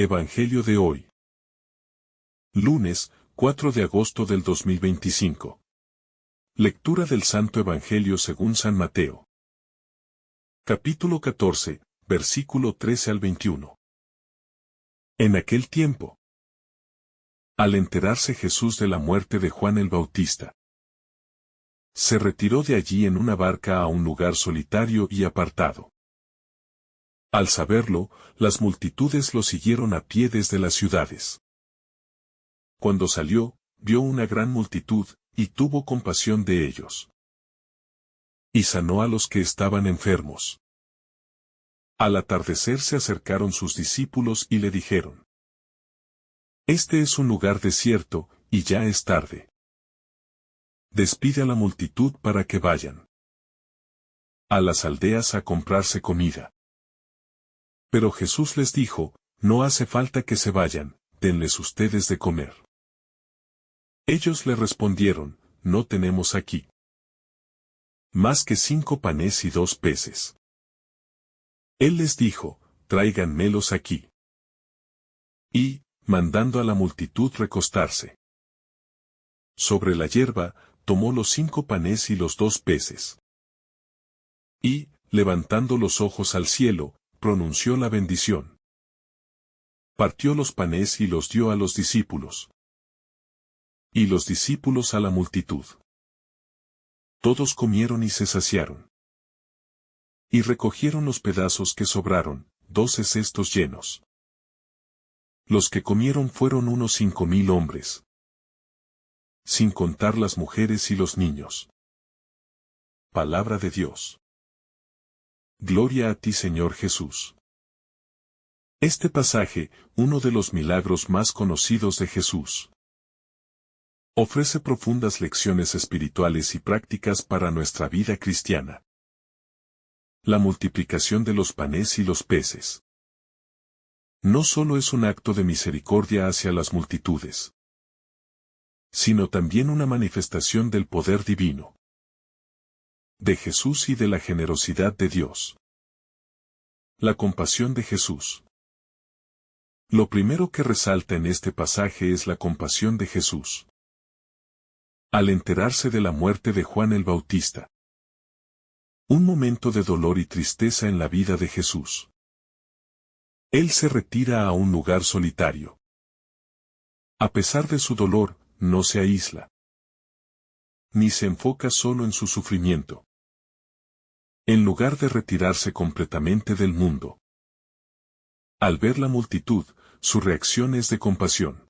Evangelio de hoy. Lunes, 4 de agosto del 2025. Lectura del Santo Evangelio según San Mateo. Capítulo 14, versículo 13 al 21. En aquel tiempo, al enterarse Jesús de la muerte de Juan el Bautista, se retiró de allí en una barca a un lugar solitario y apartado. Al saberlo, las multitudes lo siguieron a pie desde las ciudades. Cuando salió, vio una gran multitud, y tuvo compasión de ellos. Y sanó a los que estaban enfermos. Al atardecer se acercaron sus discípulos y le dijeron: Este es un lugar desierto, y ya es tarde. Despide a la multitud para que vayan a las aldeas a comprarse comida. Pero Jesús les dijo: No hace falta que se vayan, denles ustedes de comer. Ellos le respondieron: No tenemos aquí más que 5 panes y 2 peces. Él les dijo: Tráiganmelos aquí. Y, mandando a la multitud recostarse sobre la hierba, tomó los 5 panes y los 2 peces. Y, levantando los ojos al cielo, pronunció la bendición. Partió los panes y los dio a los discípulos. Y los discípulos a la multitud. Todos comieron y se saciaron. Y recogieron los pedazos que sobraron, 12 cestos llenos. Los que comieron fueron unos 5,000 hombres, sin contar las mujeres y los niños. Palabra de Dios. Gloria a ti, Señor Jesús. Este pasaje, uno de los milagros más conocidos de Jesús, ofrece profundas lecciones espirituales y prácticas para nuestra vida cristiana. La multiplicación de los panes y los peces no solo es un acto de misericordia hacia las multitudes, sino también una manifestación del poder divino de Jesús y de la generosidad de Dios. La compasión de Jesús. Lo primero que resalta en este pasaje es la compasión de Jesús. Al enterarse de la muerte de Juan el Bautista, un momento de dolor y tristeza en la vida de Jesús, Él se retira a un lugar solitario. A pesar de su dolor, no se aísla, ni se enfoca solo en su sufrimiento. En lugar de retirarse completamente del mundo, al ver la multitud, su reacción es de compasión.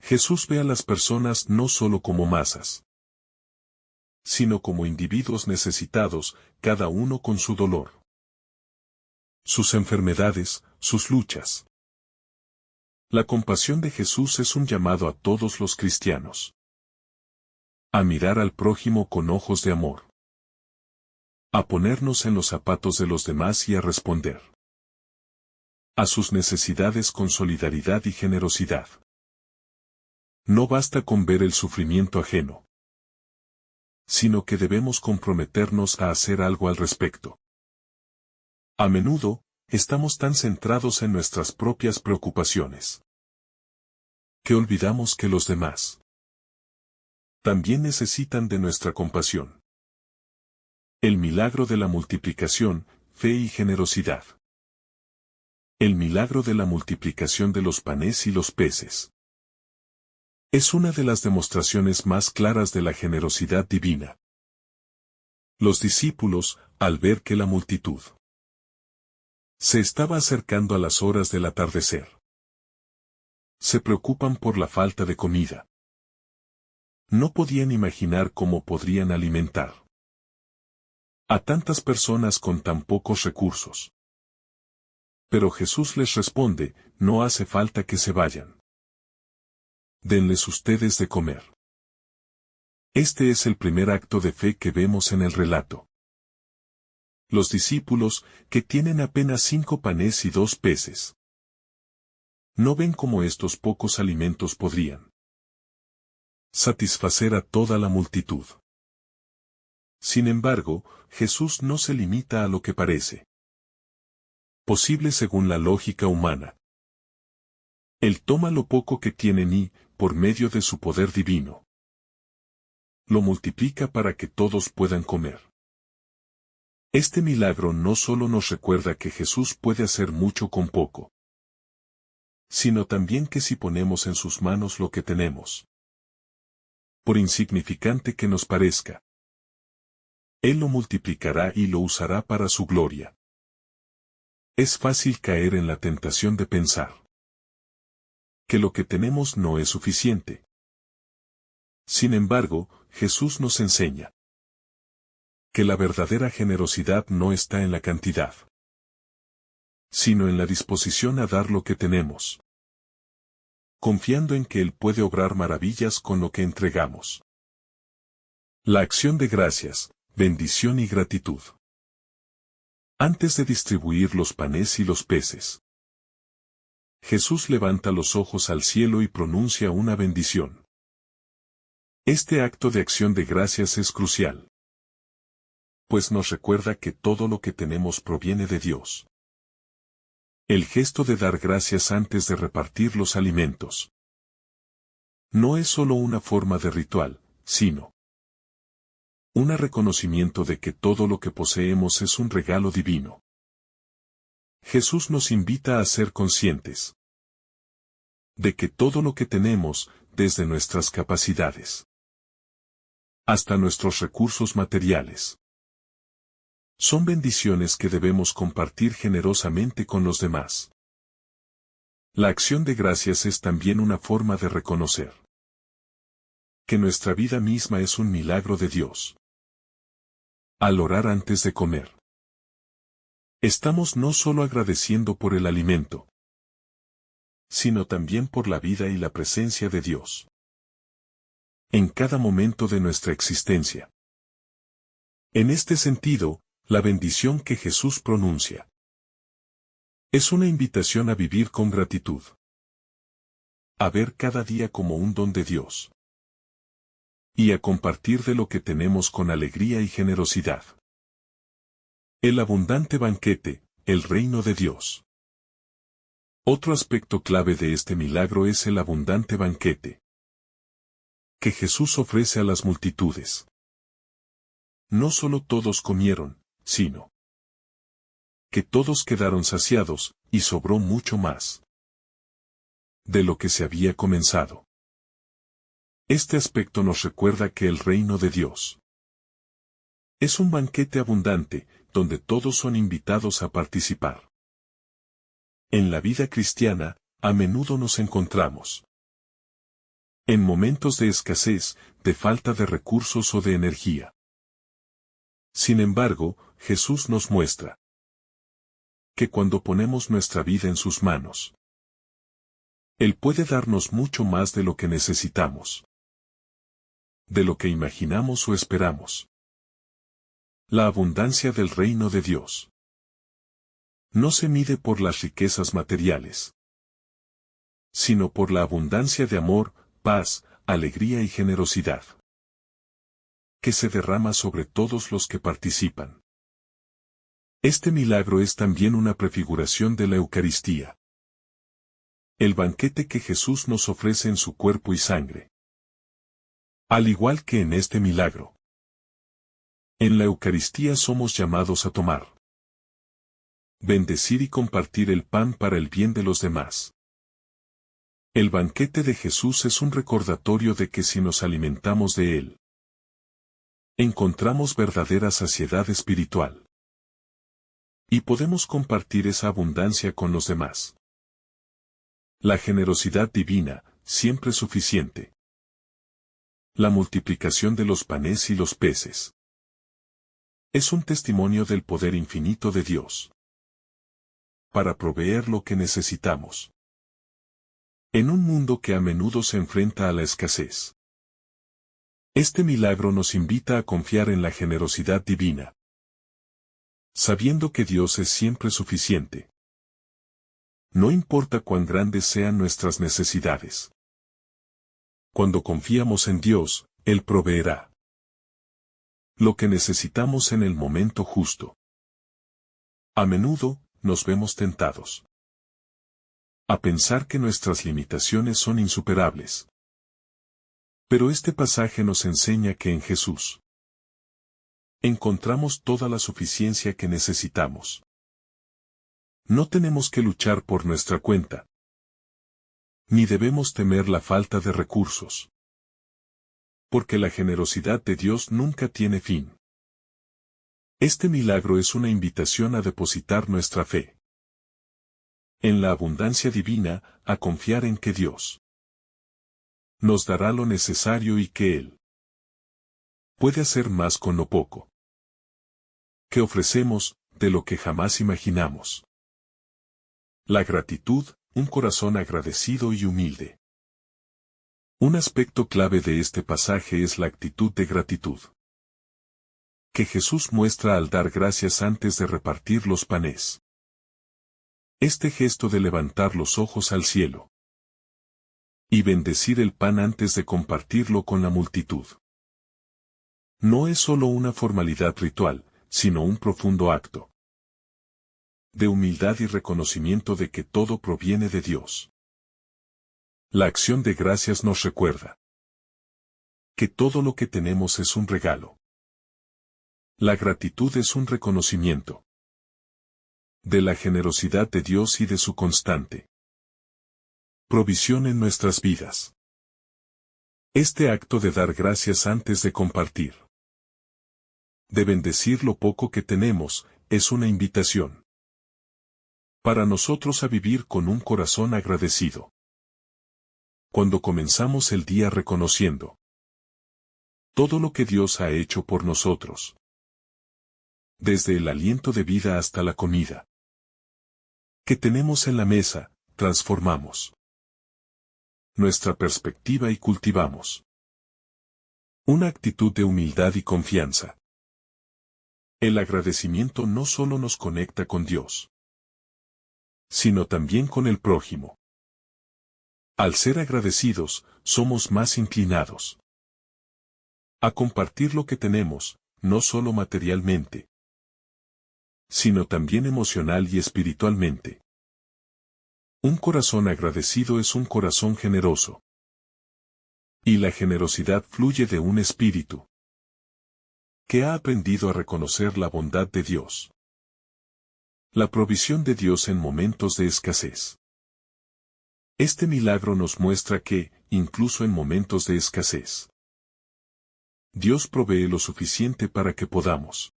Jesús ve a las personas no solo como masas, sino como individuos necesitados, cada uno con su dolor, sus enfermedades, sus luchas. La compasión de Jesús es un llamado a todos los cristianos a mirar al prójimo con ojos de amor, a ponernos en los zapatos de los demás y a responder a sus necesidades con solidaridad y generosidad. No basta con ver el sufrimiento ajeno, sino que debemos comprometernos a hacer algo al respecto. A menudo, estamos tan centrados en nuestras propias preocupaciones que olvidamos que los demás también necesitan de nuestra compasión. El milagro de la multiplicación, fe y generosidad. El milagro de la multiplicación de los panes y los peces es una de las demostraciones más claras de la generosidad divina. Los discípulos, al ver que la multitud se estaba acercando a las horas del atardecer, se preocupan por la falta de comida. No podían imaginar cómo podrían alimentar a tantas personas con tan pocos recursos. Pero Jesús les responde: No hace falta que se vayan. Denles ustedes de comer. Este es el primer acto de fe que vemos en el relato. Los discípulos, que tienen apenas 5 panes y 2 peces, no ven cómo estos pocos alimentos podrían satisfacer a toda la multitud. Sin embargo, Jesús no se limita a lo que parece posible según la lógica humana. Él toma lo poco que tienen y, por medio de su poder divino, lo multiplica para que todos puedan comer. Este milagro no solo nos recuerda que Jesús puede hacer mucho con poco, sino también que si ponemos en sus manos lo que tenemos, por insignificante que nos parezca, Él lo multiplicará y lo usará para su gloria. Es fácil caer en la tentación de pensar que lo que tenemos no es suficiente. Sin embargo, Jesús nos enseña que la verdadera generosidad no está en la cantidad, sino en la disposición a dar lo que tenemos, confiando en que Él puede obrar maravillas con lo que entregamos. La acción de gracias, bendición y gratitud. Antes de distribuir los panes y los peces, Jesús levanta los ojos al cielo y pronuncia una bendición. Este acto de acción de gracias es crucial, pues nos recuerda que todo lo que tenemos proviene de Dios. El gesto de dar gracias antes de repartir los alimentos no es solo una forma de ritual, sino un reconocimiento de que todo lo que poseemos es un regalo divino. Jesús nos invita a ser conscientes de que todo lo que tenemos, desde nuestras capacidades hasta nuestros recursos materiales, son bendiciones que debemos compartir generosamente con los demás. La acción de gracias es también una forma de reconocer que nuestra vida misma es un milagro de Dios. Al orar antes de comer, estamos no solo agradeciendo por el alimento, sino también por la vida y la presencia de Dios en cada momento de nuestra existencia. En este sentido, la bendición que Jesús pronuncia es una invitación a vivir con gratitud, a ver cada día como un don de Dios, y a compartir de lo que tenemos con alegría y generosidad. El abundante banquete, el reino de Dios. Otro aspecto clave de este milagro es el abundante banquete que Jesús ofrece a las multitudes. No solo todos comieron, sino que todos quedaron saciados, y sobró mucho más de lo que se había comenzado. Este aspecto nos recuerda que el reino de Dios es un banquete abundante, donde todos son invitados a participar. En la vida cristiana, a menudo nos encontramos en momentos de escasez, de falta de recursos o de energía. Sin embargo, Jesús nos muestra que cuando ponemos nuestra vida en sus manos, Él puede darnos mucho más de lo que necesitamos, de lo que imaginamos o esperamos. La abundancia del reino de Dios no se mide por las riquezas materiales, sino por la abundancia de amor, paz, alegría y generosidad que se derrama sobre todos los que participan. Este milagro es también una prefiguración de la Eucaristía, el banquete que Jesús nos ofrece en su cuerpo y sangre. Al igual que en este milagro, en la Eucaristía somos llamados a tomar, bendecir y compartir el pan para el bien de los demás. El banquete de Jesús es un recordatorio de que si nos alimentamos de Él, encontramos verdadera saciedad espiritual. Y podemos compartir esa abundancia con los demás. La generosidad divina, siempre suficiente. La multiplicación de los panes y los peces es un testimonio del poder infinito de Dios para proveer lo que necesitamos. En un mundo que a menudo se enfrenta a la escasez, este milagro nos invita a confiar en la generosidad divina, sabiendo que Dios es siempre suficiente. No importa cuán grandes sean nuestras necesidades. Cuando confiamos en Dios, Él proveerá lo que necesitamos en el momento justo. A menudo, nos vemos tentados a pensar que nuestras limitaciones son insuperables. Pero este pasaje nos enseña que en Jesús encontramos toda la suficiencia que necesitamos. No tenemos que luchar por nuestra cuenta, ni debemos temer la falta de recursos, porque la generosidad de Dios nunca tiene fin. Este milagro es una invitación a depositar nuestra fe en la abundancia divina, a confiar en que Dios nos dará lo necesario y que Él puede hacer más con lo poco que ofrecemos, de lo que jamás imaginamos. La gratitud, un corazón agradecido y humilde. Un aspecto clave de este pasaje es la actitud de gratitud que Jesús muestra al dar gracias antes de repartir los panes. Este gesto de levantar los ojos al cielo y bendecir el pan antes de compartirlo con la multitud no es solo una formalidad ritual, sino un profundo acto de humildad y reconocimiento de que todo proviene de Dios. La acción de gracias nos recuerda que todo lo que tenemos es un regalo. La gratitud es un reconocimiento de la generosidad de Dios y de su constante provisión en nuestras vidas. Este acto de dar gracias antes de compartir, de bendecir lo poco que tenemos, es una invitación para nosotros a vivir con un corazón agradecido. Cuando comenzamos el día reconociendo todo lo que Dios ha hecho por nosotros, desde el aliento de vida hasta la comida que tenemos en la mesa, transformamos nuestra perspectiva y cultivamos una actitud de humildad y confianza. El agradecimiento no solo nos conecta con Dios, sino también con el prójimo. Al ser agradecidos, somos más inclinados a compartir lo que tenemos, no solo materialmente, sino también emocional y espiritualmente. Un corazón agradecido es un corazón generoso. Y la generosidad fluye de un espíritu que ha aprendido a reconocer la bondad de Dios, la provisión de Dios en momentos de escasez. Este milagro nos muestra que, incluso en momentos de escasez, Dios provee lo suficiente para que podamos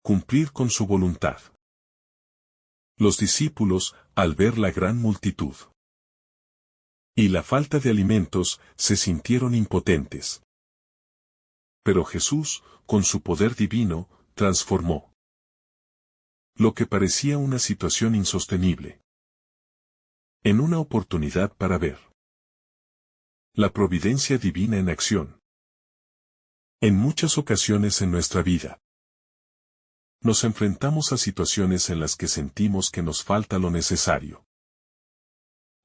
cumplir con su voluntad. Los discípulos, al ver la gran multitud y la falta de alimentos, se sintieron impotentes. Pero Jesús, con su poder divino, transformó lo que parecía una situación insostenible en una oportunidad para ver la providencia divina en acción. En muchas ocasiones en nuestra vida, nos enfrentamos a situaciones en las que sentimos que nos falta lo necesario.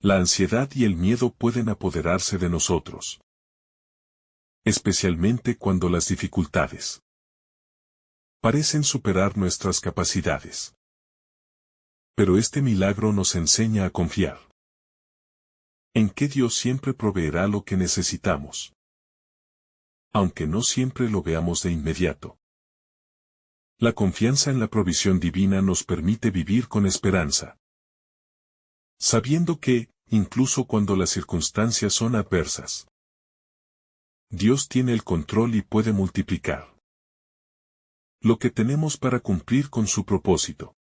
La ansiedad y el miedo pueden apoderarse de nosotros, especialmente cuando las dificultades parecen superar nuestras capacidades. Pero este milagro nos enseña a confiar en que Dios siempre proveerá lo que necesitamos, aunque no siempre lo veamos de inmediato. La confianza en la provisión divina nos permite vivir con esperanza, sabiendo que, incluso cuando las circunstancias son adversas, Dios tiene el control y puede multiplicar lo que tenemos para cumplir con su propósito.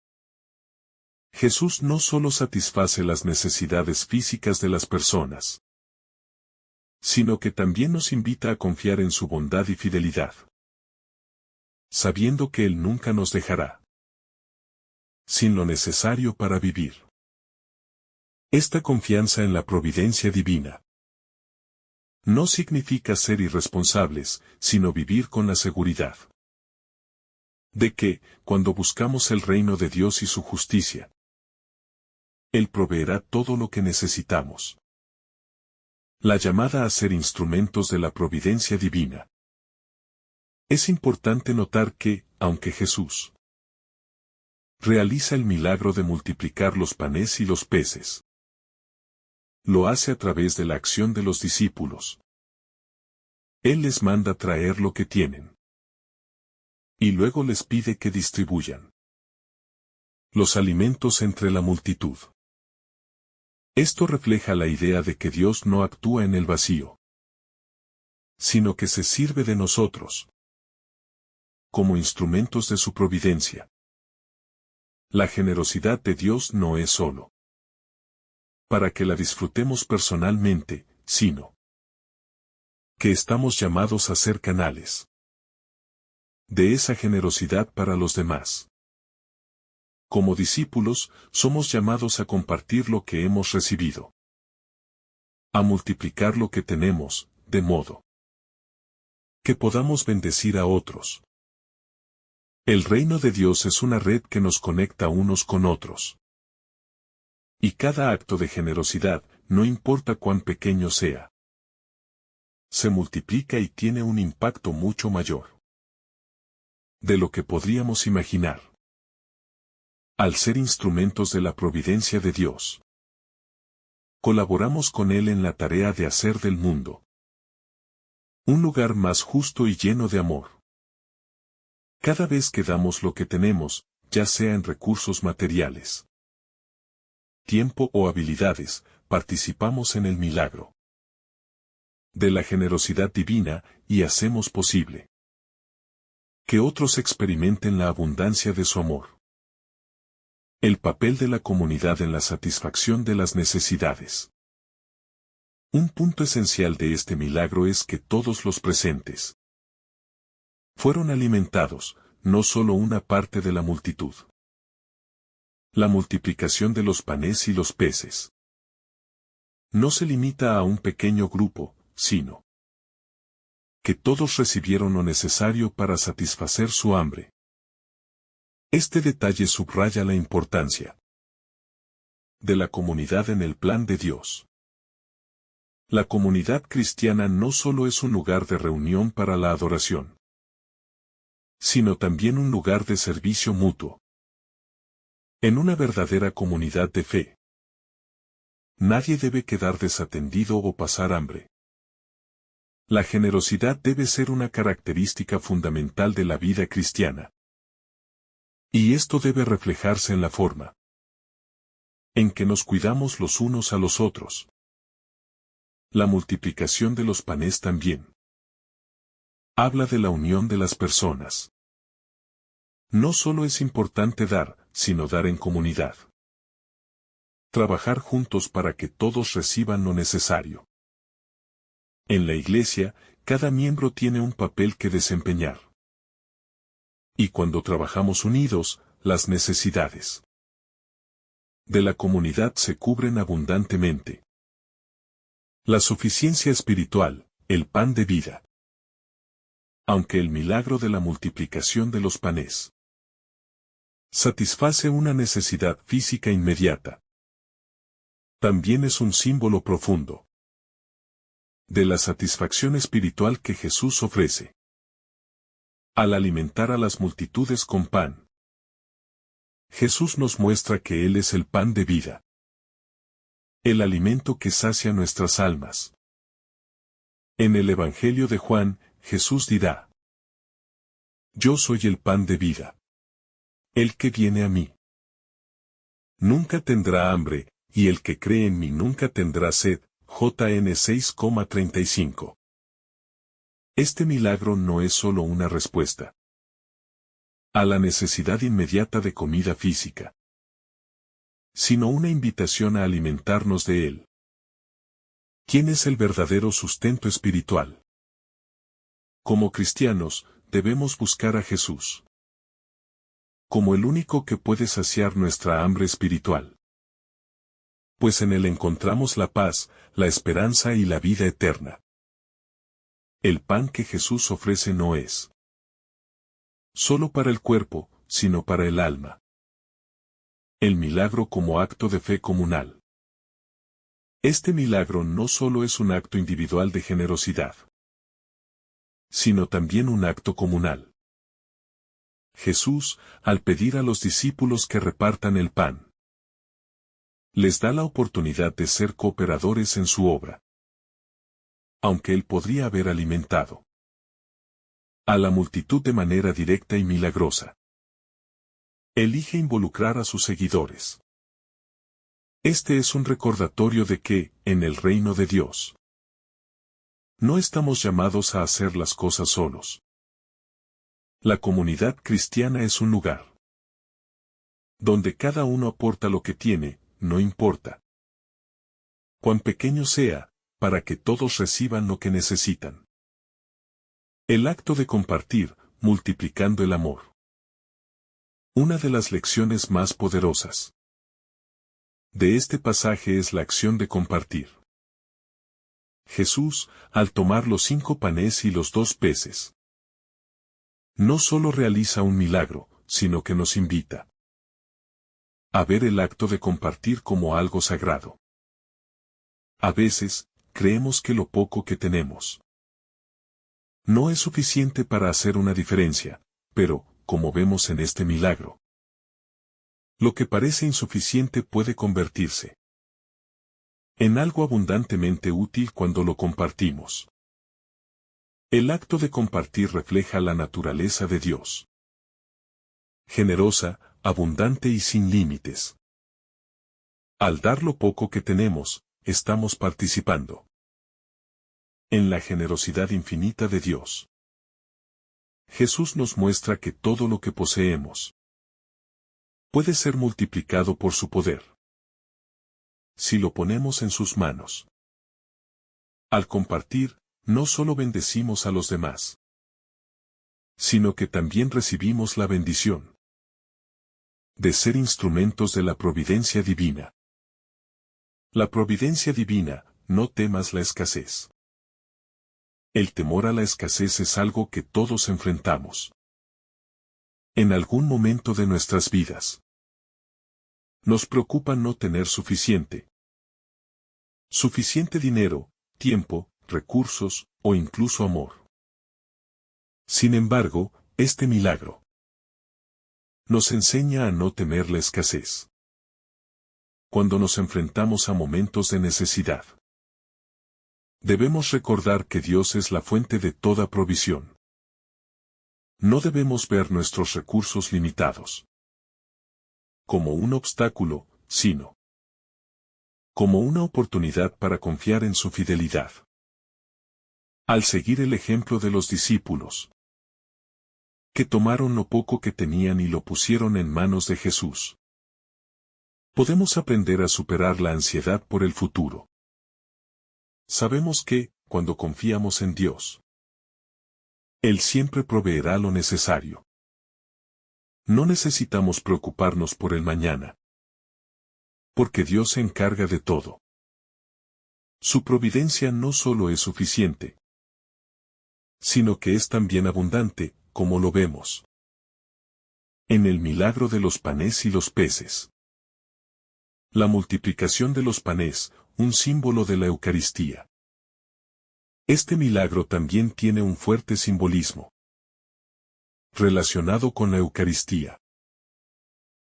Jesús no solo satisface las necesidades físicas de las personas, sino que también nos invita a confiar en su bondad y fidelidad, sabiendo que Él nunca nos dejará sin lo necesario para vivir. Esta confianza en la providencia divina no significa ser irresponsables, sino vivir con la seguridad de que, cuando buscamos el reino de Dios y su justicia, Él proveerá todo lo que necesitamos. La llamada a ser instrumentos de la providencia divina. Es importante notar que, aunque Jesús realiza el milagro de multiplicar los panes y los peces. Lo hace a través de la acción de los discípulos. Él les manda traer lo que tienen. Y luego les pide que distribuyan los alimentos entre la multitud. Esto refleja la idea de que Dios no actúa en el vacío, sino que se sirve de nosotros como instrumentos de su providencia. La generosidad de Dios no es solo para que la disfrutemos personalmente, sino que estamos llamados a ser canales de esa generosidad para los demás. Como discípulos, somos llamados a compartir lo que hemos recibido, a multiplicar lo que tenemos, de modo que podamos bendecir a otros. El reino de Dios es una red que nos conecta unos con otros. Y cada acto de generosidad, no importa cuán pequeño sea, se multiplica y tiene un impacto mucho mayor de lo que podríamos imaginar. Al ser instrumentos de la providencia de Dios, colaboramos con Él en la tarea de hacer del mundo un lugar más justo y lleno de amor. Cada vez que damos lo que tenemos, ya sea en recursos materiales, tiempo o habilidades, participamos en el milagro de la generosidad divina y hacemos posible que otros experimenten la abundancia de su amor. El papel de la comunidad en la satisfacción de las necesidades. Un punto esencial de este milagro es que todos los presentes fueron alimentados, no solo una parte de la multitud. La multiplicación de los panes y los peces no se limita a un pequeño grupo, sino que todos recibieron lo necesario para satisfacer su hambre. Este detalle subraya la importancia de la comunidad en el plan de Dios. La comunidad cristiana no solo es un lugar de reunión para la adoración, sino también un lugar de servicio mutuo. En una verdadera comunidad de fe, nadie debe quedar desatendido o pasar hambre. La generosidad debe ser una característica fundamental de la vida cristiana. Y esto debe reflejarse en la forma en que nos cuidamos los unos a los otros. La multiplicación de los panes también habla de la unión de las personas. No solo es importante dar, sino dar en comunidad. Trabajar juntos para que todos reciban lo necesario. En la iglesia, cada miembro tiene un papel que desempeñar. Y cuando trabajamos unidos, las necesidades de la comunidad se cubren abundantemente. La suficiencia espiritual, el pan de vida. Aunque el milagro de la multiplicación de los panes satisface una necesidad física inmediata, también es un símbolo profundo de la satisfacción espiritual que Jesús ofrece al alimentar a las multitudes con pan. Jesús nos muestra que Él es el pan de vida, el alimento que sacia nuestras almas. En el Evangelio de Juan, Jesús dirá: Yo soy el pan de vida. El que viene a mí nunca tendrá hambre, y el que cree en mí nunca tendrá sed. JN 6,35. Este milagro no es solo una respuesta a la necesidad inmediata de comida física, sino una invitación a alimentarnos de él. ¿Quién es el verdadero sustento espiritual? Como cristianos, debemos buscar a Jesús como el único que puede saciar nuestra hambre espiritual. Pues en Él encontramos la paz, la esperanza y la vida eterna. El pan que Jesús ofrece no es solo para el cuerpo, sino para el alma. El milagro como acto de fe comunal. Este milagro no solo es un acto individual de generosidad, sino también un acto comunal. Jesús, al pedir a los discípulos que repartan el pan, les da la oportunidad de ser cooperadores en su obra. Aunque él podría haber alimentado a la multitud de manera directa y milagrosa, elige involucrar a sus seguidores. Este es un recordatorio de que, en el reino de Dios, no estamos llamados a hacer las cosas solos. La comunidad cristiana es un lugar donde cada uno aporta lo que tiene, no importa cuán pequeño sea, para que todos reciban lo que necesitan. El acto de compartir, multiplicando el amor. Una de las lecciones más poderosas de este pasaje es la acción de compartir. Jesús, al tomar los 5 panes y los 2 peces, no solo realiza un milagro, sino que nos invita a ver el acto de compartir como algo sagrado. A veces, creemos que lo poco que tenemos no es suficiente para hacer una diferencia, pero, como vemos en este milagro, lo que parece insuficiente puede convertirse en algo abundantemente útil cuando lo compartimos. El acto de compartir refleja la naturaleza de Dios. Generosa, abundante y sin límites. Al dar lo poco que tenemos, estamos participando en la generosidad infinita de Dios. Jesús nos muestra que todo lo que poseemos puede ser multiplicado por su poder, si lo ponemos en sus manos. Al compartir, no solo bendecimos a los demás, sino que también recibimos la bendición de ser instrumentos de la providencia divina. La providencia divina, no temas la escasez. El temor a la escasez es algo que todos enfrentamos en algún momento de nuestras vidas. Nos preocupa no tener suficiente dinero, tiempo, recursos, o incluso amor. Sin embargo, este milagro nos enseña a no temer la escasez. Cuando nos enfrentamos a momentos de necesidad, debemos recordar que Dios es la fuente de toda provisión. No debemos ver nuestros recursos limitados como un obstáculo, sino como una oportunidad para confiar en su fidelidad. Al seguir el ejemplo de los discípulos, que tomaron lo poco que tenían y lo pusieron en manos de Jesús, podemos aprender a superar la ansiedad por el futuro. Sabemos que, cuando confiamos en Dios, Él siempre proveerá lo necesario. No necesitamos preocuparnos por el mañana, porque Dios se encarga de todo. Su providencia no solo es suficiente, sino que es también abundante, como lo vemos en el milagro de los panes y los peces. La multiplicación de los panes, un símbolo de la Eucaristía. Este milagro también tiene un fuerte simbolismo relacionado con la Eucaristía.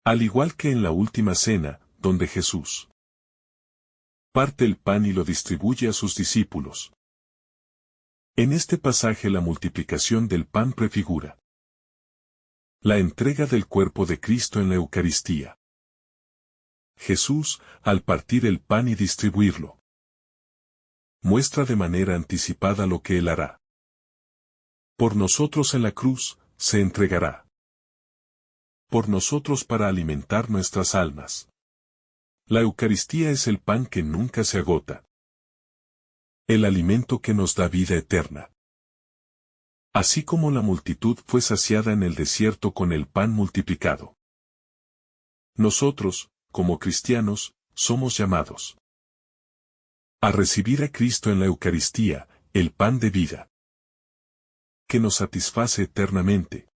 Al igual que en la última cena, donde Jesús parte el pan y lo distribuye a sus discípulos. En este pasaje la multiplicación del pan prefigura la entrega del cuerpo de Cristo en la Eucaristía. Jesús, al partir el pan y distribuirlo, muestra de manera anticipada lo que Él hará. Por nosotros en la cruz, se entregará. Por nosotros para alimentar nuestras almas. La Eucaristía es el pan que nunca se agota. El alimento que nos da vida eterna. Así como la multitud fue saciada en el desierto con el pan multiplicado. Nosotros, como cristianos, somos llamados a recibir a Cristo en la Eucaristía, el pan de vida, que nos satisface eternamente.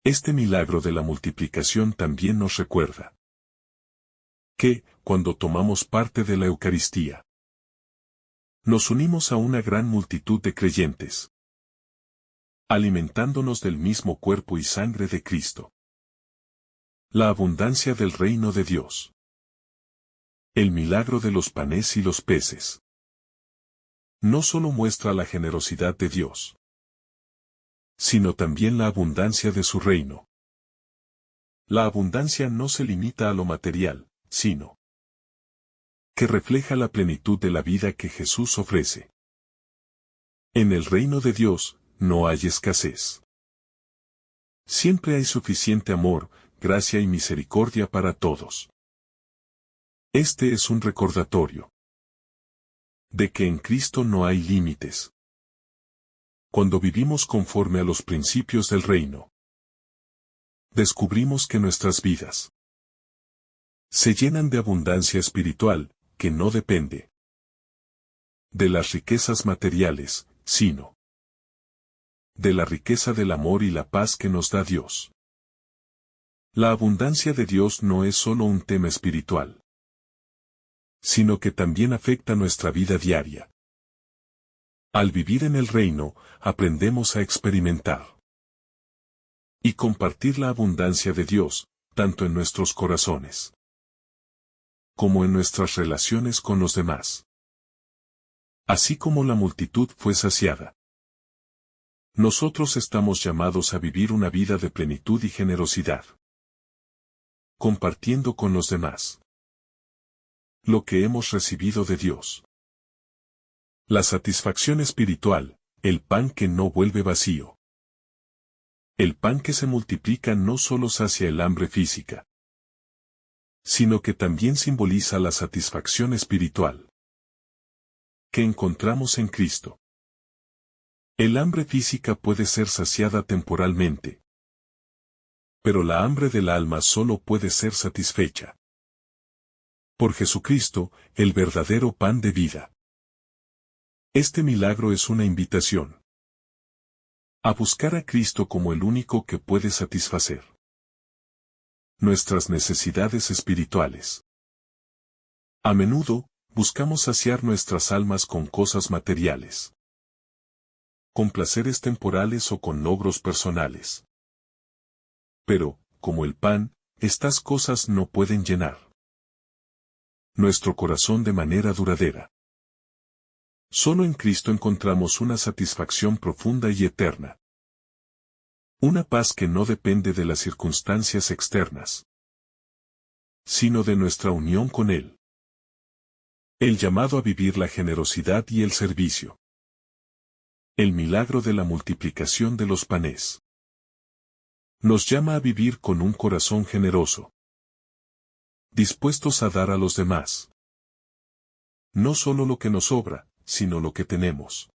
Este milagro de la multiplicación también nos recuerda que, cuando tomamos parte de la Eucaristía, nos unimos a una gran multitud de creyentes. alimentándonos del mismo cuerpo y sangre de Cristo. La abundancia del reino de Dios. El milagro de los panes y los peces. No solo muestra la generosidad de Dios, sino también la abundancia de su reino. La abundancia no se limita a lo material, sino que refleja la plenitud de la vida que Jesús ofrece. En el reino de Dios, no hay escasez. Siempre hay suficiente amor, gracia y misericordia para todos. Este es un recordatorio de que en Cristo no hay límites. Cuando vivimos conforme a los principios del reino, descubrimos que nuestras vidas se llenan de abundancia espiritual, que no depende de las riquezas materiales, sino de la riqueza del amor y la paz que nos da Dios. La abundancia de Dios no es solo un tema espiritual, sino que también afecta nuestra vida diaria. Al vivir en el reino, aprendemos a experimentar y compartir la abundancia de Dios, tanto en nuestros corazones como en nuestras relaciones con los demás. Así como la multitud fue saciada, nosotros estamos llamados a vivir una vida de plenitud y generosidad, compartiendo con los demás lo que hemos recibido de Dios. La satisfacción espiritual, el pan que no vuelve vacío. El pan que se multiplica no solo sacia el hambre física, sino que también simboliza la satisfacción espiritual que encontramos en Cristo. El hambre física puede ser saciada temporalmente, pero la hambre del alma solo puede ser satisfecha por Jesucristo, el verdadero pan de vida. Este milagro es una invitación a buscar a Cristo como el único que puede satisfacer nuestras necesidades espirituales. A menudo, buscamos saciar nuestras almas con cosas materiales, con placeres temporales o con logros personales. Pero, como el pan, estas cosas no pueden llenar nuestro corazón de manera duradera. Solo en Cristo encontramos una satisfacción profunda y eterna. Una paz que no depende de las circunstancias externas, sino de nuestra unión con Él. El llamado a vivir la generosidad y el servicio. El milagro de la multiplicación de los panes nos llama a vivir con un corazón generoso, dispuestos a dar a los demás no solo lo que nos sobra, sino lo que tenemos.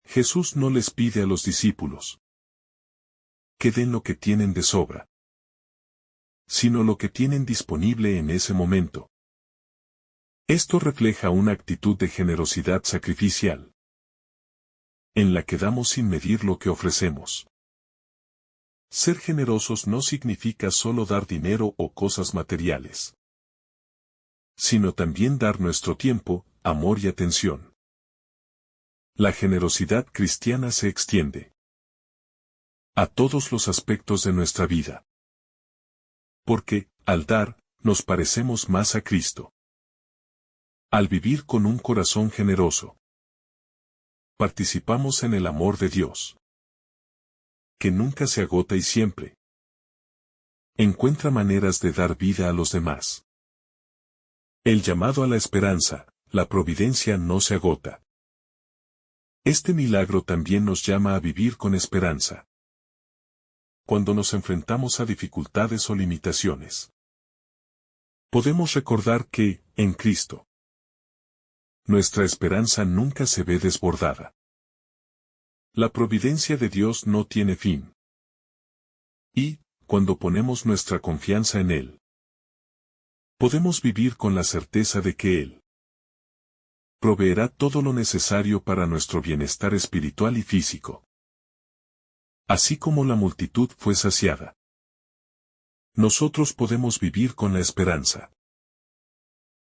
Jesús no les pide a los discípulos que den lo que tienen de sobra, sino lo que tienen disponible en ese momento. Esto refleja una actitud de generosidad sacrificial, en la que damos sin medir lo que ofrecemos. Ser generosos no significa solo dar dinero o cosas materiales, sino también dar nuestro tiempo, amor y atención. La generosidad cristiana se extiende a todos los aspectos de nuestra vida. Porque, al dar, nos parecemos más a Cristo. Al vivir con un corazón generoso, participamos en el amor de Dios, que nunca se agota y siempre encuentra maneras de dar vida a los demás. El llamado a la esperanza, la providencia no se agota. Este milagro también nos llama a vivir con esperanza. Cuando nos enfrentamos a dificultades o limitaciones, podemos recordar que, en Cristo, nuestra esperanza nunca se ve desbordada. La providencia de Dios no tiene fin. Y, cuando ponemos nuestra confianza en Él, podemos vivir con la certeza de que Él proveerá todo lo necesario para nuestro bienestar espiritual y físico. Así como la multitud fue saciada, nosotros podemos vivir con la esperanza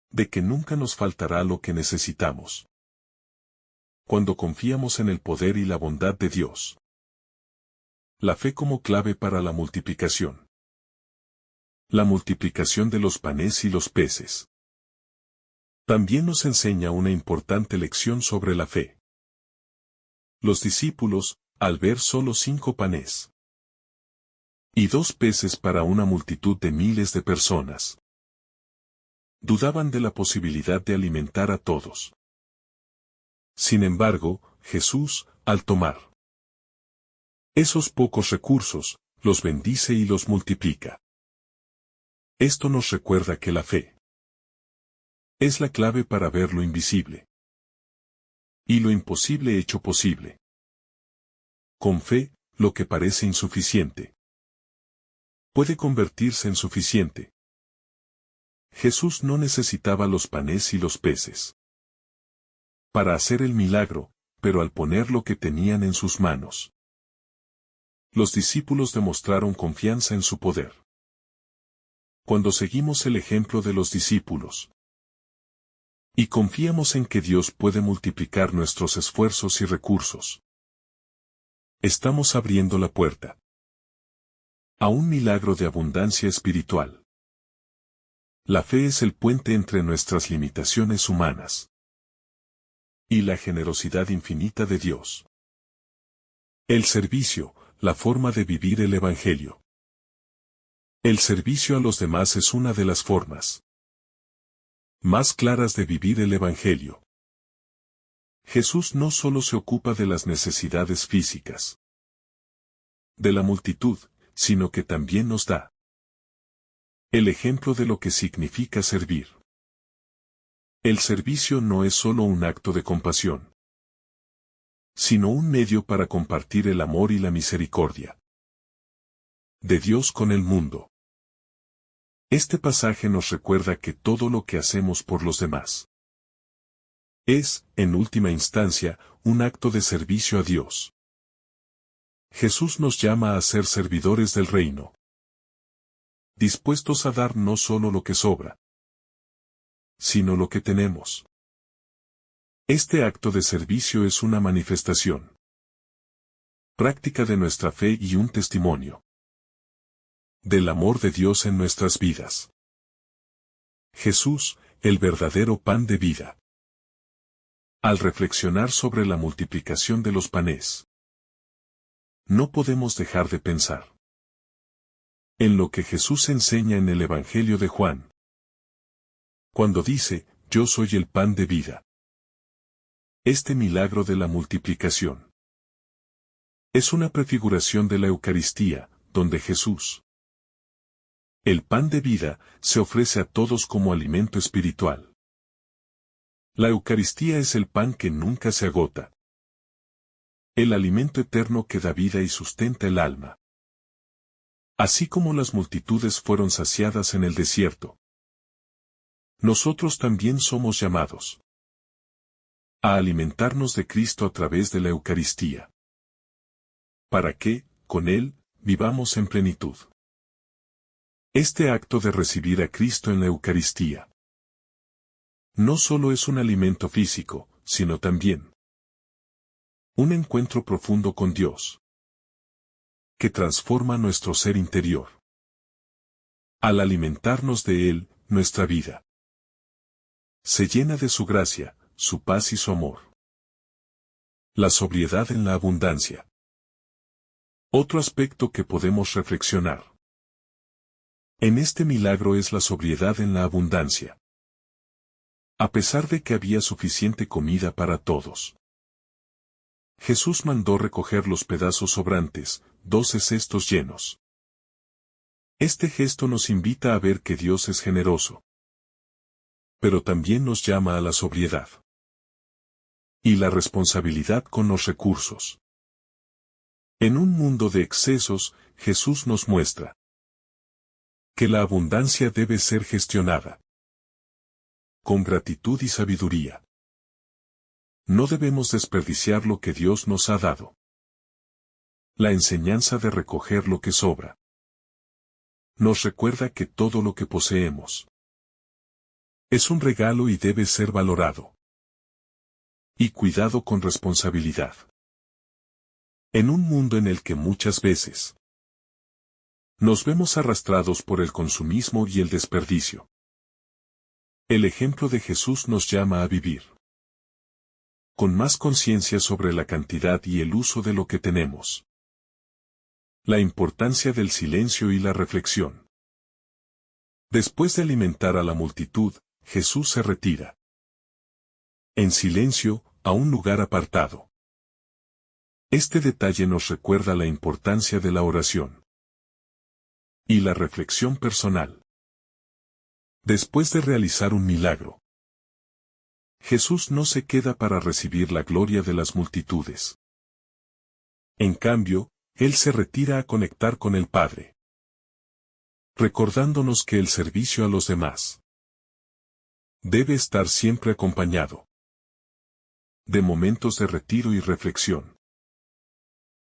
de que nunca nos faltará lo que necesitamos. Cuando confiamos en el poder y la bondad de Dios, La fe como clave para la multiplicación. La multiplicación de los panes y los peces. También nos enseña una importante lección sobre la fe. Los discípulos, al ver solo 5 panes y 2 peces para una multitud de miles de personas, dudaban de la posibilidad de alimentar a todos. Sin embargo, Jesús, al tomar esos pocos recursos, los bendice y los multiplica. Esto nos recuerda que la fe es la clave para ver lo invisible y lo imposible hecho posible. Con fe, lo que parece insuficiente puede convertirse en suficiente. Jesús no necesitaba los panes y los peces para hacer el milagro, pero al poner lo que tenían en sus manos, los discípulos demostraron confianza en su poder. Cuando seguimos el ejemplo de los discípulos y confiamos en que Dios puede multiplicar nuestros esfuerzos y recursos, estamos abriendo la puerta a un milagro de abundancia espiritual. La fe es el puente entre nuestras limitaciones humanas y la generosidad infinita de Dios. El servicio, la forma de vivir el Evangelio. El servicio a los demás es una de las formas más claras de vivir el Evangelio. Jesús no solo se ocupa de las necesidades físicas de la multitud, sino que también nos da el ejemplo de lo que significa servir. El servicio no es solo un acto de compasión, sino un medio para compartir el amor y la misericordia de Dios con el mundo. Este pasaje nos recuerda que todo lo que hacemos por los demás es, en última instancia, un acto de servicio a Dios. Jesús nos llama a ser servidores del reino, dispuestos a dar no solo lo que sobra, sino lo que tenemos. Este acto de servicio es una manifestación práctica de nuestra fe y un testimonio del amor de Dios en nuestras vidas. Jesús, el verdadero pan de vida. Al reflexionar sobre la multiplicación de los panes, no podemos dejar de pensar en lo que Jesús enseña en el Evangelio de Juan, cuando dice, yo soy el pan de vida. Este milagro de la multiplicación es una prefiguración de la Eucaristía, donde Jesús, el pan de vida, se ofrece a todos como alimento espiritual. La Eucaristía es el pan que nunca se agota, el alimento eterno que da vida y sustenta el alma. Así como las multitudes fueron saciadas en el desierto, nosotros también somos llamados a alimentarnos de Cristo a través de la Eucaristía, para que, con Él, vivamos en plenitud. Este acto de recibir a Cristo en la Eucaristía no solo es un alimento físico, sino también un encuentro profundo con Dios, que transforma nuestro ser interior. Al alimentarnos de Él, nuestra vida se llena de su gracia, su paz y su amor. La sobriedad en la abundancia. Otro aspecto que podemos reflexionar en este milagro es la sobriedad en la abundancia. A pesar de que había suficiente comida para todos, Jesús mandó recoger los pedazos sobrantes, 12 cestos llenos. Este gesto nos invita a ver que Dios es generoso, pero también nos llama a la sobriedad y la responsabilidad con los recursos. En un mundo de excesos, Jesús nos muestra que la abundancia debe ser gestionada con gratitud y sabiduría. No debemos desperdiciar lo que Dios nos ha dado. La enseñanza de recoger lo que sobra nos recuerda que todo lo que poseemos es un regalo y debe ser valorado y cuidado con responsabilidad. En un mundo en el que muchas veces nos vemos arrastrados por el consumismo y el desperdicio, el ejemplo de Jesús nos llama a vivir con más conciencia sobre la cantidad y el uso de lo que tenemos. La importancia del silencio y la reflexión. Después de alimentar a la multitud, Jesús se retira en silencio a un lugar apartado. Este detalle nos recuerda la importancia de la oración y la reflexión personal. Después de realizar un milagro, Jesús no se queda para recibir la gloria de las multitudes. En cambio, Él se retira a conectar con el Padre, recordándonos que el servicio a los demás debe estar siempre acompañado de momentos de retiro y reflexión.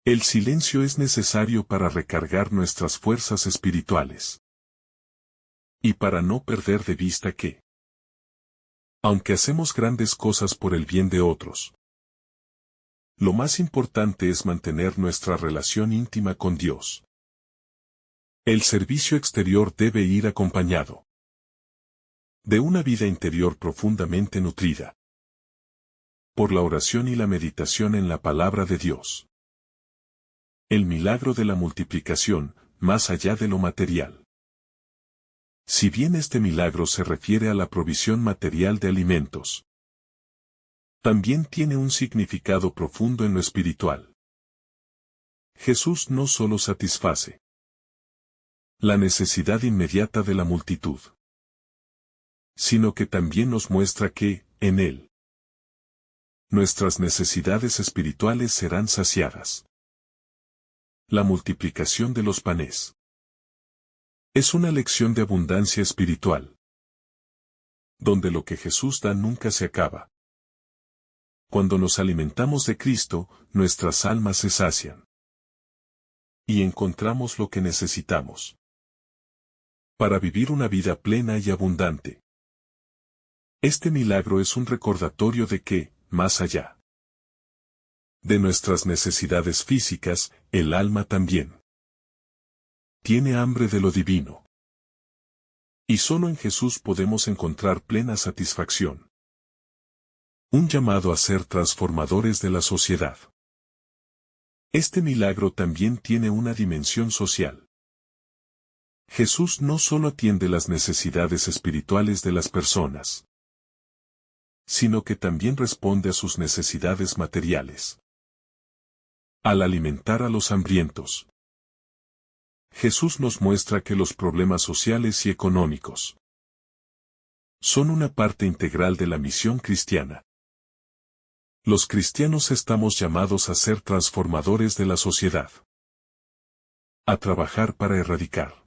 El silencio es necesario para recargar nuestras fuerzas espirituales y para no perder de vista que, aunque hacemos grandes cosas por el bien de otros, lo más importante es mantener nuestra relación íntima con Dios. El servicio exterior debe ir acompañado de una vida interior profundamente nutrida por la oración y la meditación en la palabra de Dios. El milagro de la multiplicación, más allá de lo material. Si bien este milagro se refiere a la provisión material de alimentos, también tiene un significado profundo en lo espiritual. Jesús no solo satisface la necesidad inmediata de la multitud, sino que también nos muestra que, en Él, nuestras necesidades espirituales serán saciadas. La multiplicación de los panes es una lección de abundancia espiritual, donde lo que Jesús da nunca se acaba. Cuando nos alimentamos de Cristo, nuestras almas se sacian y encontramos lo que necesitamos para vivir una vida plena y abundante. Este milagro es un recordatorio de que, más allá de nuestras necesidades físicas, el alma también tiene hambre de lo divino. Y solo en Jesús podemos encontrar plena satisfacción. Un llamado a ser transformadores de la sociedad. Este milagro también tiene una dimensión social. Jesús no solo atiende las necesidades espirituales de las personas, sino que también responde a sus necesidades materiales. Al alimentar a los hambrientos, Jesús nos muestra que los problemas sociales y económicos son una parte integral de la misión cristiana. Los cristianos estamos llamados a ser transformadores de la sociedad, a trabajar para erradicar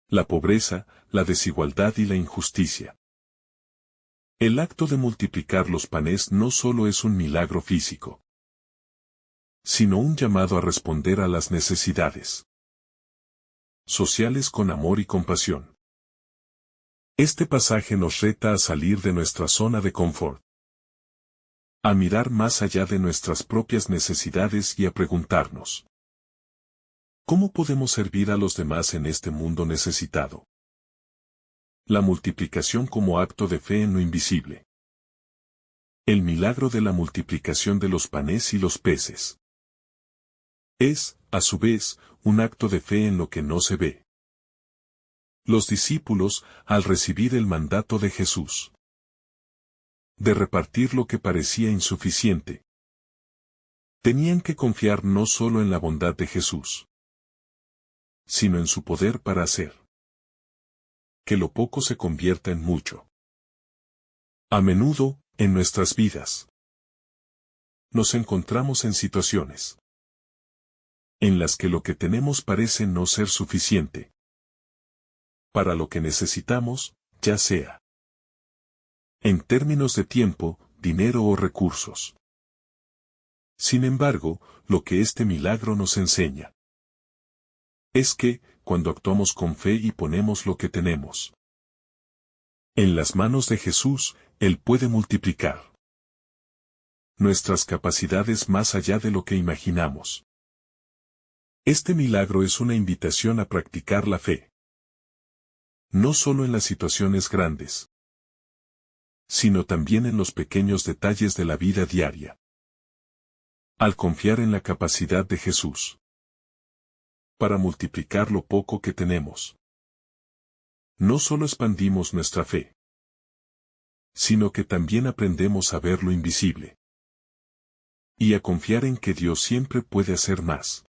la pobreza, la desigualdad y la injusticia. El acto de multiplicar los panes no solo es un milagro físico, sino un llamado a responder a las necesidades sociales con amor y compasión. Este pasaje nos reta a salir de nuestra zona de confort, a mirar más allá de nuestras propias necesidades y a preguntarnos: ¿cómo podemos servir a los demás en este mundo necesitado? La multiplicación como acto de fe en lo invisible. El milagro de la multiplicación de los panes y los peces es, a su vez, un acto de fe en lo que no se ve. Los discípulos, al recibir el mandato de Jesús de repartir lo que parecía insuficiente, tenían que confiar no solo en la bondad de Jesús, sino en su poder para hacer que lo poco se convierta en mucho. A menudo, en nuestras vidas, nos encontramos en situaciones en las que lo que tenemos parece no ser suficiente para lo que necesitamos, ya sea en términos de tiempo, dinero o recursos. Sin embargo, lo que este milagro nos enseña es que, cuando actuamos con fe y ponemos lo que tenemos en las manos de Jesús, Él puede multiplicar nuestras capacidades más allá de lo que imaginamos. Este milagro es una invitación a practicar la fe. No solo en las situaciones grandes, sino también en los pequeños detalles de la vida diaria. Al confiar en la capacidad de Jesús para multiplicar lo poco que tenemos, no solo expandimos nuestra fe, sino que también aprendemos a ver lo invisible y a confiar en que Dios siempre puede hacer más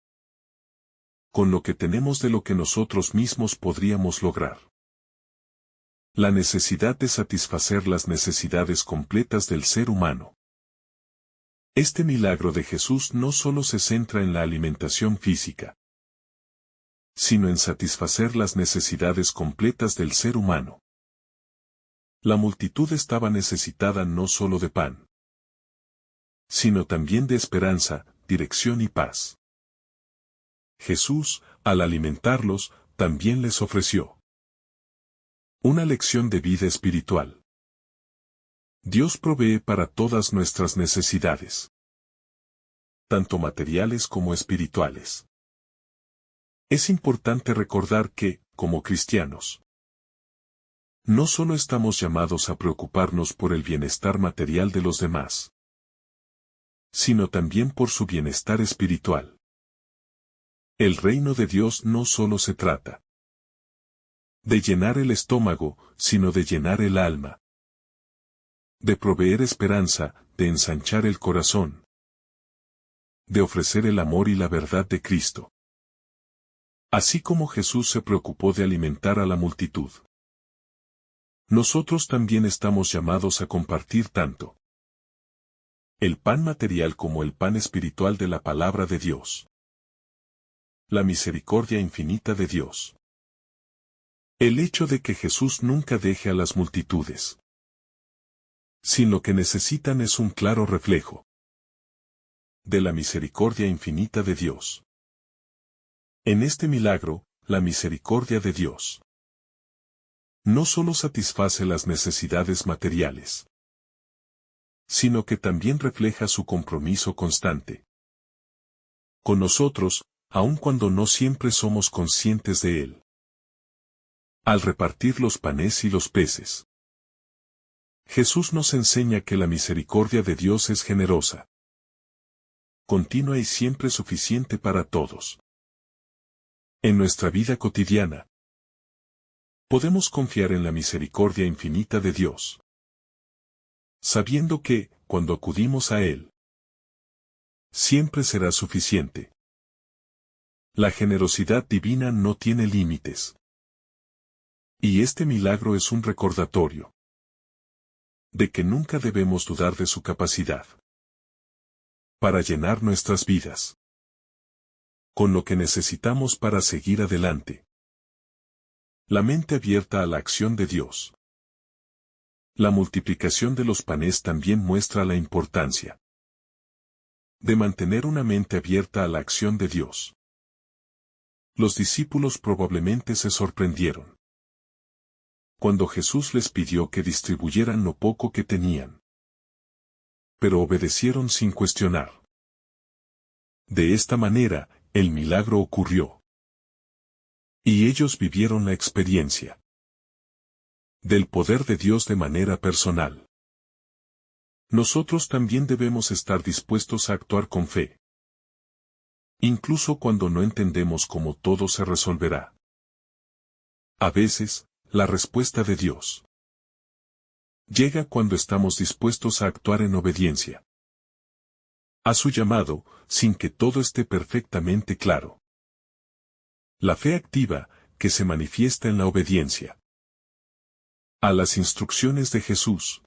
con lo que tenemos de lo que nosotros mismos podríamos lograr. La necesidad de satisfacer las necesidades completas del ser humano. Este milagro de Jesús no solo se centra en la alimentación física, sino en satisfacer las necesidades completas del ser humano. La multitud estaba necesitada no solo de pan, sino también de esperanza, dirección y paz. Jesús, al alimentarlos, también les ofreció una lección de vida espiritual. Dios provee para todas nuestras necesidades, tanto materiales como espirituales. Es importante recordar que, como cristianos, no solo estamos llamados a preocuparnos por el bienestar material de los demás, sino también por su bienestar espiritual. El reino de Dios no solo se trata de llenar el estómago, sino de llenar el alma, de proveer esperanza, de ensanchar el corazón, de ofrecer el amor y la verdad de Cristo. Así como Jesús se preocupó de alimentar a la multitud, nosotros también estamos llamados a compartir tanto el pan material como el pan espiritual de la palabra de Dios. La misericordia infinita de Dios. El hecho de que Jesús nunca deje a las multitudes sin lo que necesitan es un claro reflejo de la misericordia infinita de Dios. En este milagro, la misericordia de Dios no solo satisface las necesidades materiales, sino que también refleja su compromiso constante con nosotros, aun cuando no siempre somos conscientes de él. Al repartir los panes y los peces, Jesús nos enseña que la misericordia de Dios es generosa, continua y siempre suficiente para todos. En nuestra vida cotidiana, podemos confiar en la misericordia infinita de Dios, sabiendo que, cuando acudimos a Él, siempre será suficiente. La generosidad divina no tiene límites. Y este milagro es un recordatorio de que nunca debemos dudar de su capacidad para llenar nuestras vidas con lo que necesitamos para seguir adelante. La mente abierta a la acción de Dios. La multiplicación de los panes también muestra la importancia de mantener una mente abierta a la acción de Dios. Los discípulos probablemente se sorprendieron cuando Jesús les pidió que distribuyeran lo poco que tenían, pero obedecieron sin cuestionar. De esta manera, el milagro ocurrió. Y ellos vivieron la experiencia del poder de Dios de manera personal. Nosotros también debemos estar dispuestos a actuar con fe, incluso cuando no entendemos cómo todo se resolverá. A veces, la respuesta de Dios llega cuando estamos dispuestos a actuar en obediencia a su llamado, sin que todo esté perfectamente claro. La fe activa, que se manifiesta en la obediencia a las instrucciones de Jesús,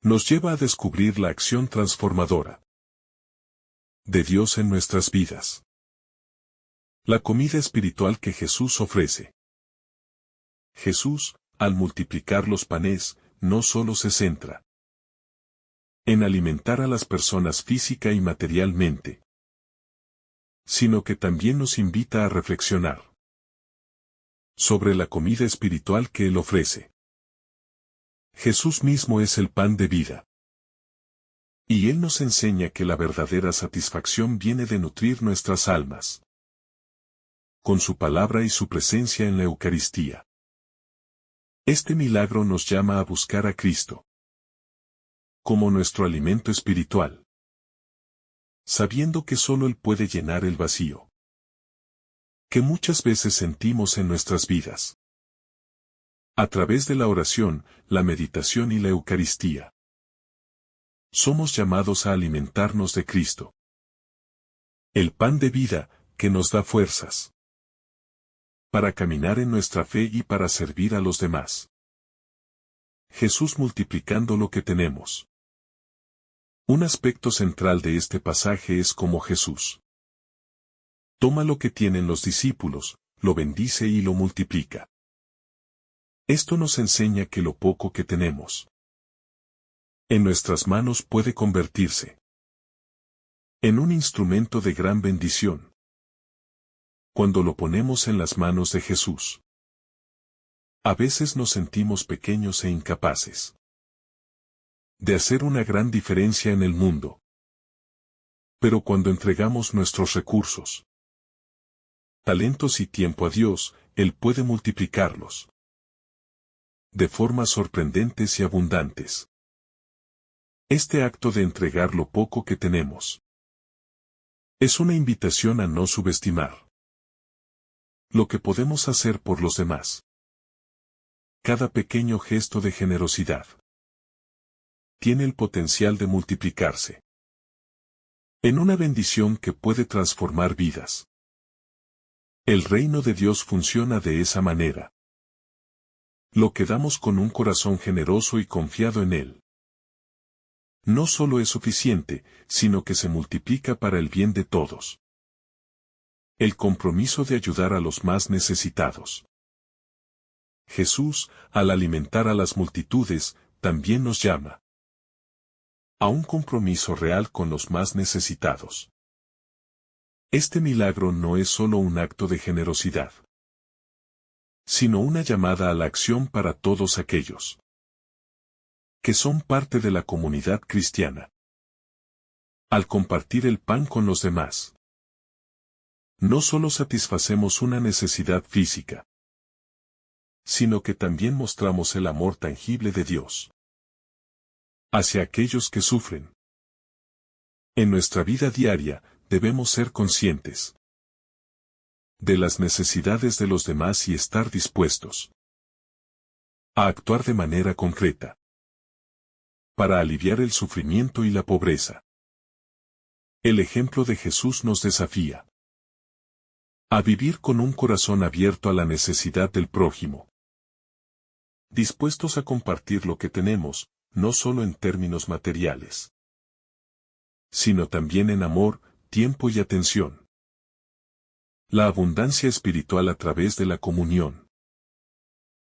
nos lleva a descubrir la acción transformadora de Dios en nuestras vidas. La comida espiritual que Jesús ofrece. Jesús, al multiplicar los panes, no solo se centra en alimentar a las personas física y materialmente, sino que también nos invita a reflexionar sobre la comida espiritual que Él ofrece. Jesús mismo es el pan de vida. Y Él nos enseña que la verdadera satisfacción viene de nutrir nuestras almas con su palabra y su presencia en la Eucaristía. Este milagro nos llama a buscar a Cristo como nuestro alimento espiritual, sabiendo que solo Él puede llenar el vacío que muchas veces sentimos en nuestras vidas. A través de la oración, la meditación y la Eucaristía, somos llamados a alimentarnos de Cristo, el pan de vida, que nos da fuerzas para caminar en nuestra fe y para servir a los demás. Jesús multiplicando lo que tenemos. Un aspecto central de este pasaje es cómo Jesús toma lo que tienen los discípulos, lo bendice y lo multiplica. Esto nos enseña que lo poco que tenemos en nuestras manos puede convertirse en un instrumento de gran bendición cuando lo ponemos en las manos de Jesús. A veces nos sentimos pequeños e incapaces de hacer una gran diferencia en el mundo. Pero cuando entregamos nuestros recursos, talentos y tiempo a Dios, Él puede multiplicarlos de formas sorprendentes y abundantes. Este acto de entregar lo poco que tenemos es una invitación a no subestimar lo que podemos hacer por los demás. Cada pequeño gesto de generosidad tiene el potencial de multiplicarse en una bendición que puede transformar vidas. El reino de Dios funciona de esa manera. Lo que damos con un corazón generoso y confiado en Él no solo es suficiente, sino que se multiplica para el bien de todos. El compromiso de ayudar a los más necesitados. Jesús, al alimentar a las multitudes, también nos llama a un compromiso real con los más necesitados. Este milagro no es solo un acto de generosidad, sino una llamada a la acción para todos aquellos que son parte de la comunidad cristiana. Al compartir el pan con los demás, no solo satisfacemos una necesidad física, sino que también mostramos el amor tangible de Dios hacia aquellos que sufren. En nuestra vida diaria, debemos ser conscientes de las necesidades de los demás y estar dispuestos a actuar de manera concreta para aliviar el sufrimiento y la pobreza. El ejemplo de Jesús nos desafía a vivir con un corazón abierto a la necesidad del prójimo, dispuestos a compartir lo que tenemos, no solo en términos materiales, sino también en amor, tiempo y atención. La abundancia espiritual a través de la comunión.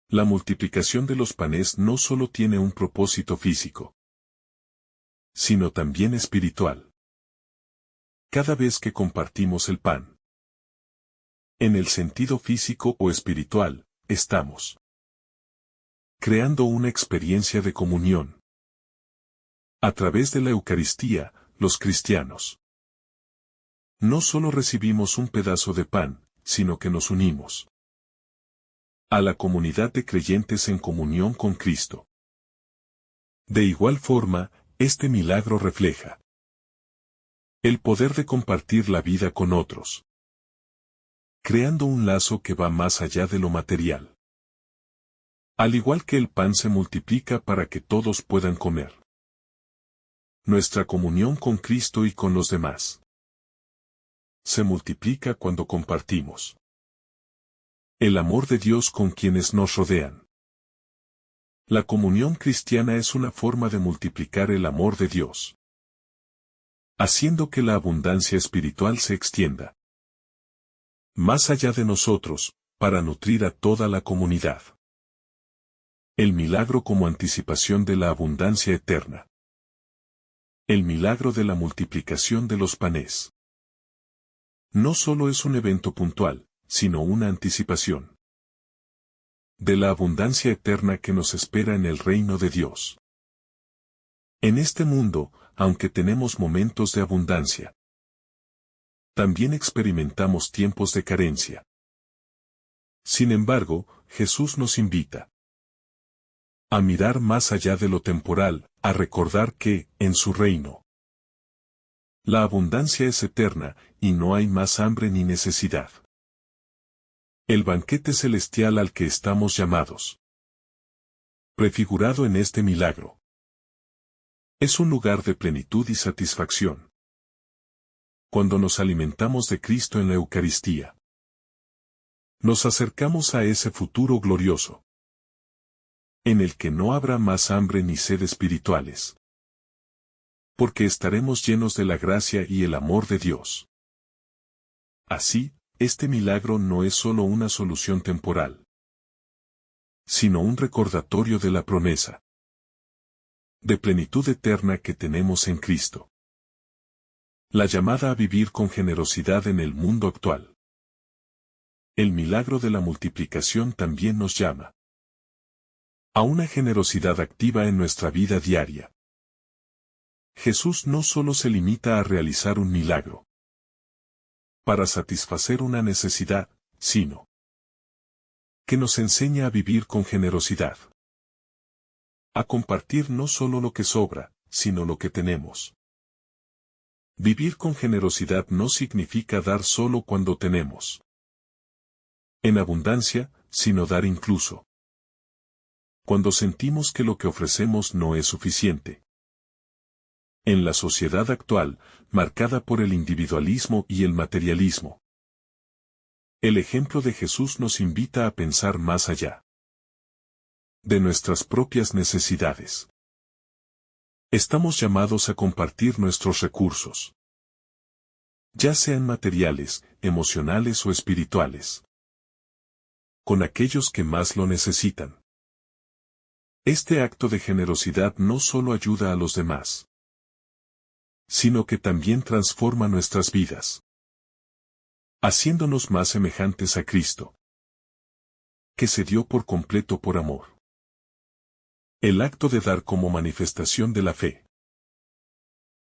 La multiplicación de los panes no solo tiene un propósito físico, sino también espiritual. Cada vez que compartimos el pan, en el sentido físico o espiritual, estamos creando una experiencia de comunión. A través de la Eucaristía, los cristianos no solo recibimos un pedazo de pan, sino que nos unimos a la comunidad de creyentes en comunión con Cristo. De igual forma, este milagro refleja el poder de compartir la vida con otros, creando un lazo que va más allá de lo material. Al igual que el pan se multiplica para que todos puedan comer, nuestra comunión con Cristo y con los demás se multiplica cuando compartimos el amor de Dios con quienes nos rodean. La comunión cristiana es una forma de multiplicar el amor de Dios, haciendo que la abundancia espiritual se extienda más allá de nosotros, para nutrir a toda la comunidad. El milagro como anticipación de la abundancia eterna. El milagro de la multiplicación de los panes no solo es un evento puntual, sino una anticipación de la abundancia eterna que nos espera en el reino de Dios. En este mundo, aunque tenemos momentos de abundancia. También experimentamos tiempos de carencia. Sin embargo, Jesús nos invita a mirar más allá de lo temporal, a recordar que, en su reino, la abundancia es eterna, y no hay más hambre ni necesidad. El banquete celestial al que estamos llamados, prefigurado en este milagro, es un lugar de plenitud y satisfacción. Cuando nos alimentamos de Cristo en la Eucaristía, nos acercamos a ese futuro glorioso, en el que no habrá más hambre ni sed espirituales, porque estaremos llenos de la gracia y el amor de Dios. Así, este milagro no es solo una solución temporal, sino un recordatorio de la promesa de plenitud eterna que tenemos en Cristo. La llamada a vivir con generosidad en el mundo actual. El milagro de la multiplicación también nos llama a una generosidad activa en nuestra vida diaria. Jesús no solo se limita a realizar un milagro para satisfacer una necesidad, sino que nos enseña a vivir con generosidad, a compartir no solo lo que sobra, sino lo que tenemos. Vivir con generosidad no significa dar solo cuando tenemos en abundancia, sino dar incluso cuando sentimos que lo que ofrecemos no es suficiente. En la sociedad actual, marcada por el individualismo y el materialismo, el ejemplo de Jesús nos invita a pensar más allá de nuestras propias necesidades. Estamos llamados a compartir nuestros recursos, ya sean materiales, emocionales o espirituales, con aquellos que más lo necesitan. Este acto de generosidad no solo ayuda a los demás, sino que también transforma nuestras vidas, haciéndonos más semejantes a Cristo, que se dio por completo por amor. El acto de dar como manifestación de la fe.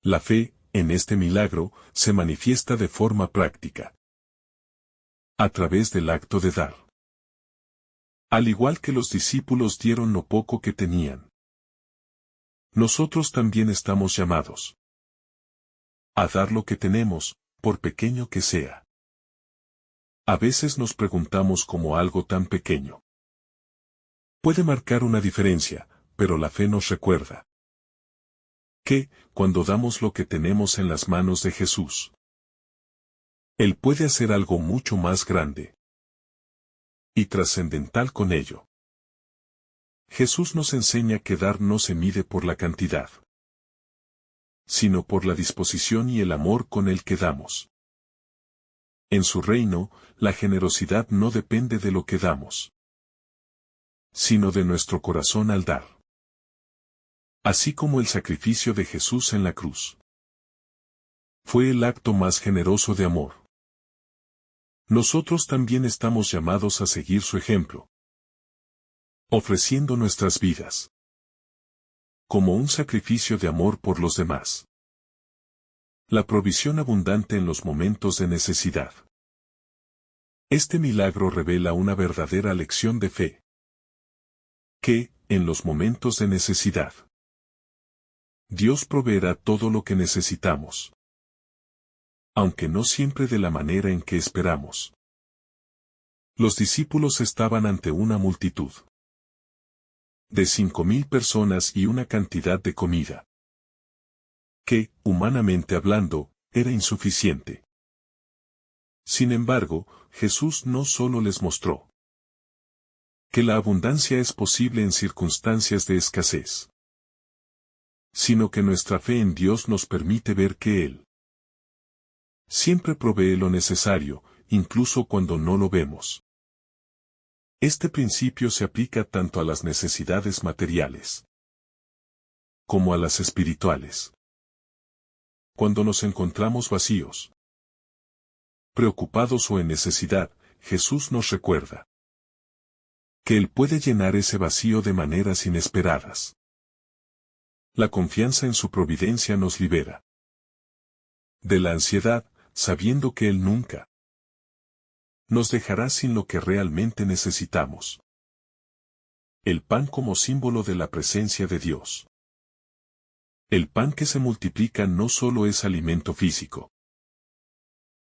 La fe, en este milagro, se manifiesta de forma práctica, a través del acto de dar. Al igual que los discípulos dieron lo poco que tenían, nosotros también estamos llamados a dar lo que tenemos, por pequeño que sea. A veces nos preguntamos cómo algo tan pequeño puede marcar una diferencia, pero la fe nos recuerda que, cuando damos lo que tenemos en las manos de Jesús, Él puede hacer algo mucho más grande y trascendental con ello. Jesús nos enseña que dar no se mide por la cantidad, sino por la disposición y el amor con el que damos. En su reino, la generosidad no depende de lo que damos, sino de nuestro corazón al dar. Así como el sacrificio de Jesús en la cruz fue el acto más generoso de amor, nosotros también estamos llamados a seguir su ejemplo, ofreciendo nuestras vidas como un sacrificio de amor por los demás. La provisión abundante en los momentos de necesidad. Este milagro revela una verdadera lección de fe, que, en los momentos de necesidad, Dios proveerá todo lo que necesitamos, aunque no siempre de la manera en que esperamos. Los discípulos estaban ante una multitud de 5,000 personas y una cantidad de comida que, humanamente hablando, era insuficiente. Sin embargo, Jesús no solo les mostró que la abundancia es posible en circunstancias de escasez, sino que nuestra fe en Dios nos permite ver que Él siempre provee lo necesario, incluso cuando no lo vemos. Este principio se aplica tanto a las necesidades materiales como a las espirituales. Cuando nos encontramos vacíos, preocupados o en necesidad, Jesús nos recuerda que Él puede llenar ese vacío de maneras inesperadas. La confianza en su providencia nos libera de la ansiedad, sabiendo que Él nunca nos dejará sin lo que realmente necesitamos. El pan como símbolo de la presencia de Dios. El pan que se multiplica no solo es alimento físico,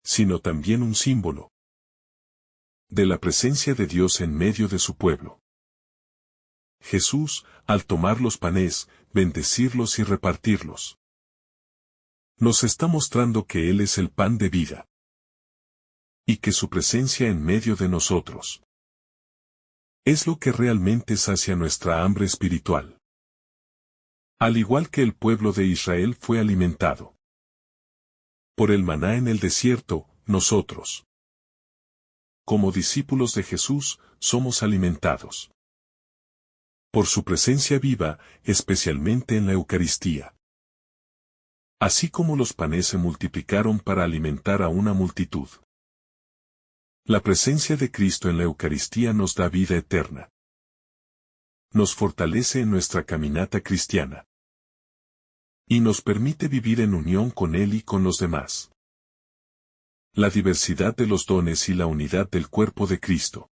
sino también un símbolo de la presencia de Dios en medio de su pueblo. Jesús, al tomar los panes, bendecirlos y repartirlos, nos está mostrando que Él es el pan de vida, y que su presencia en medio de nosotros es lo que realmente sacia nuestra hambre espiritual. Al igual que el pueblo de Israel fue alimentado por el maná en el desierto, nosotros, como discípulos de Jesús, somos alimentados por su presencia viva, especialmente en la Eucaristía. Así como los panes se multiplicaron para alimentar a una multitud, la presencia de Cristo en la Eucaristía nos da vida eterna. Nos fortalece en nuestra caminata cristiana y nos permite vivir en unión con Él y con los demás. La diversidad de los dones y la unidad del cuerpo de Cristo.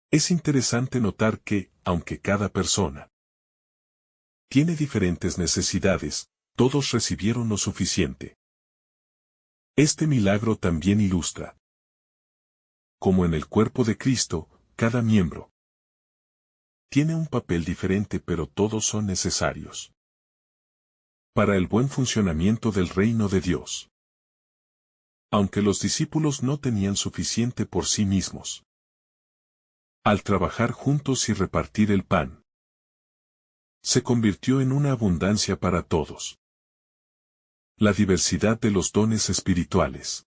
Es interesante notar que, aunque cada persona tiene diferentes necesidades, todos recibieron lo suficiente. Este milagro también ilustra como en el cuerpo de Cristo, cada miembro tiene un papel diferente, pero todos son necesarios para el buen funcionamiento del reino de Dios. Aunque los discípulos no tenían suficiente por sí mismos, al trabajar juntos y repartir el pan, se convirtió en una abundancia para todos. La diversidad de los dones espirituales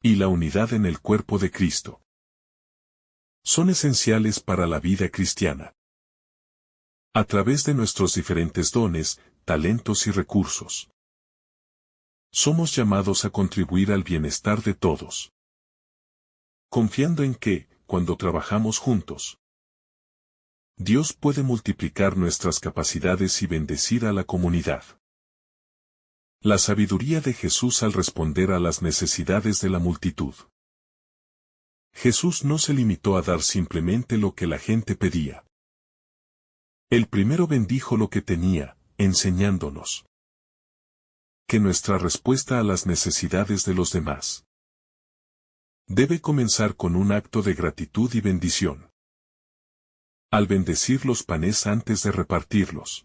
y la unidad en el cuerpo de Cristo son esenciales para la vida cristiana. A través de nuestros diferentes dones, talentos y recursos, somos llamados a contribuir al bienestar de todos, confiando en que, cuando trabajamos juntos, Dios puede multiplicar nuestras capacidades y bendecir a la comunidad. La sabiduría de Jesús al responder a las necesidades de la multitud. Jesús no se limitó a dar simplemente lo que la gente pedía. Él primero bendijo lo que tenía, enseñándonos que nuestra respuesta a las necesidades de los demás debe comenzar con un acto de gratitud y bendición. Al bendecir los panes antes de repartirlos,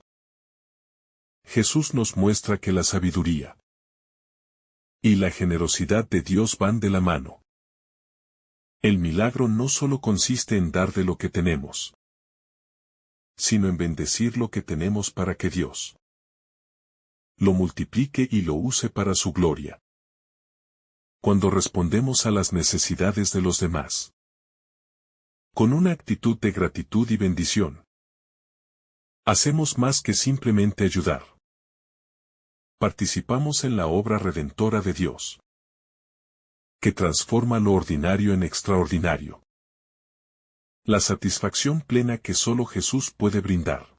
Jesús nos muestra que la sabiduría y la generosidad de Dios van de la mano. El milagro no solo consiste en dar de lo que tenemos, sino en bendecir lo que tenemos para que Dios lo multiplique y lo use para su gloria. Cuando respondemos a las necesidades de los demás con una actitud de gratitud y bendición, hacemos más que simplemente ayudar. Participamos en la obra redentora de Dios, que transforma lo ordinario en extraordinario. La satisfacción plena que solo Jesús puede brindar.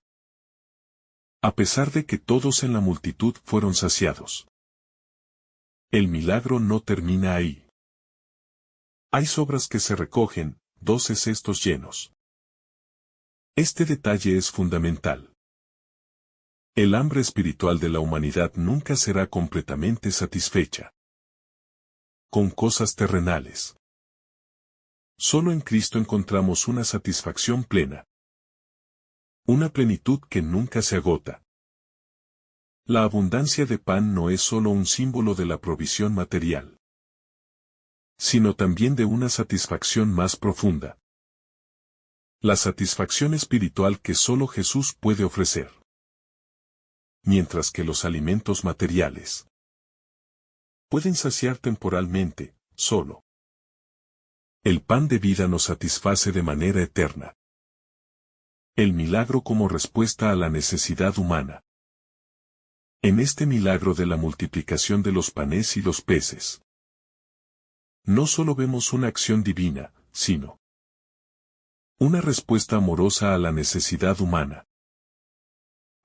A pesar de que todos en la multitud fueron saciados, el milagro no termina ahí. Hay sobras que se recogen, 12 cestos llenos. Este detalle es fundamental. El hambre espiritual de la humanidad nunca será completamente satisfecha con cosas terrenales. Solo en Cristo encontramos una satisfacción plena. Una plenitud que nunca se agota. La abundancia de pan no es solo un símbolo de la provisión material, sino también de una satisfacción más profunda. La satisfacción espiritual que solo Jesús puede ofrecer. Mientras que los alimentos materiales pueden saciar temporalmente, solo el pan de vida nos satisface de manera eterna. El milagro como respuesta a la necesidad humana. En este milagro de la multiplicación de los panes y los peces, no solo vemos una acción divina, sino una respuesta amorosa a la necesidad humana.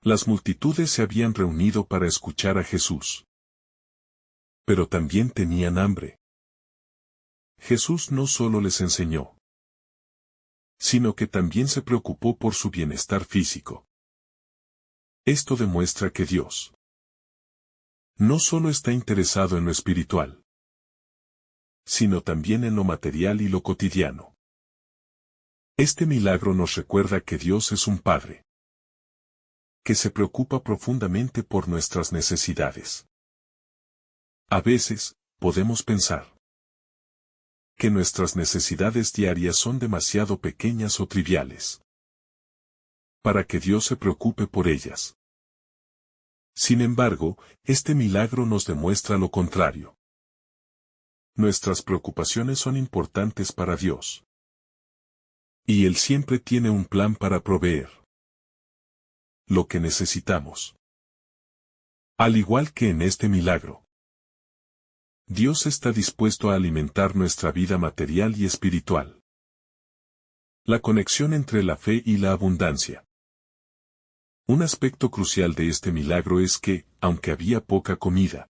Las multitudes se habían reunido para escuchar a Jesús. Pero también tenían hambre. Jesús no solo les enseñó, sino que también se preocupó por su bienestar físico. Esto demuestra que Dios no solo está interesado en lo espiritual, sino también en lo material y lo cotidiano. Este milagro nos recuerda que Dios es un Padre que se preocupa profundamente por nuestras necesidades. A veces, podemos pensar que nuestras necesidades diarias son demasiado pequeñas o triviales para que Dios se preocupe por ellas. Sin embargo, este milagro nos demuestra lo contrario. Nuestras preocupaciones son importantes para Dios. Y Él siempre tiene un plan para proveer lo que necesitamos. Al igual que en este milagro, Dios está dispuesto a alimentar nuestra vida material y espiritual. La conexión entre la fe y la abundancia. Un aspecto crucial de este milagro es que, aunque había poca comida,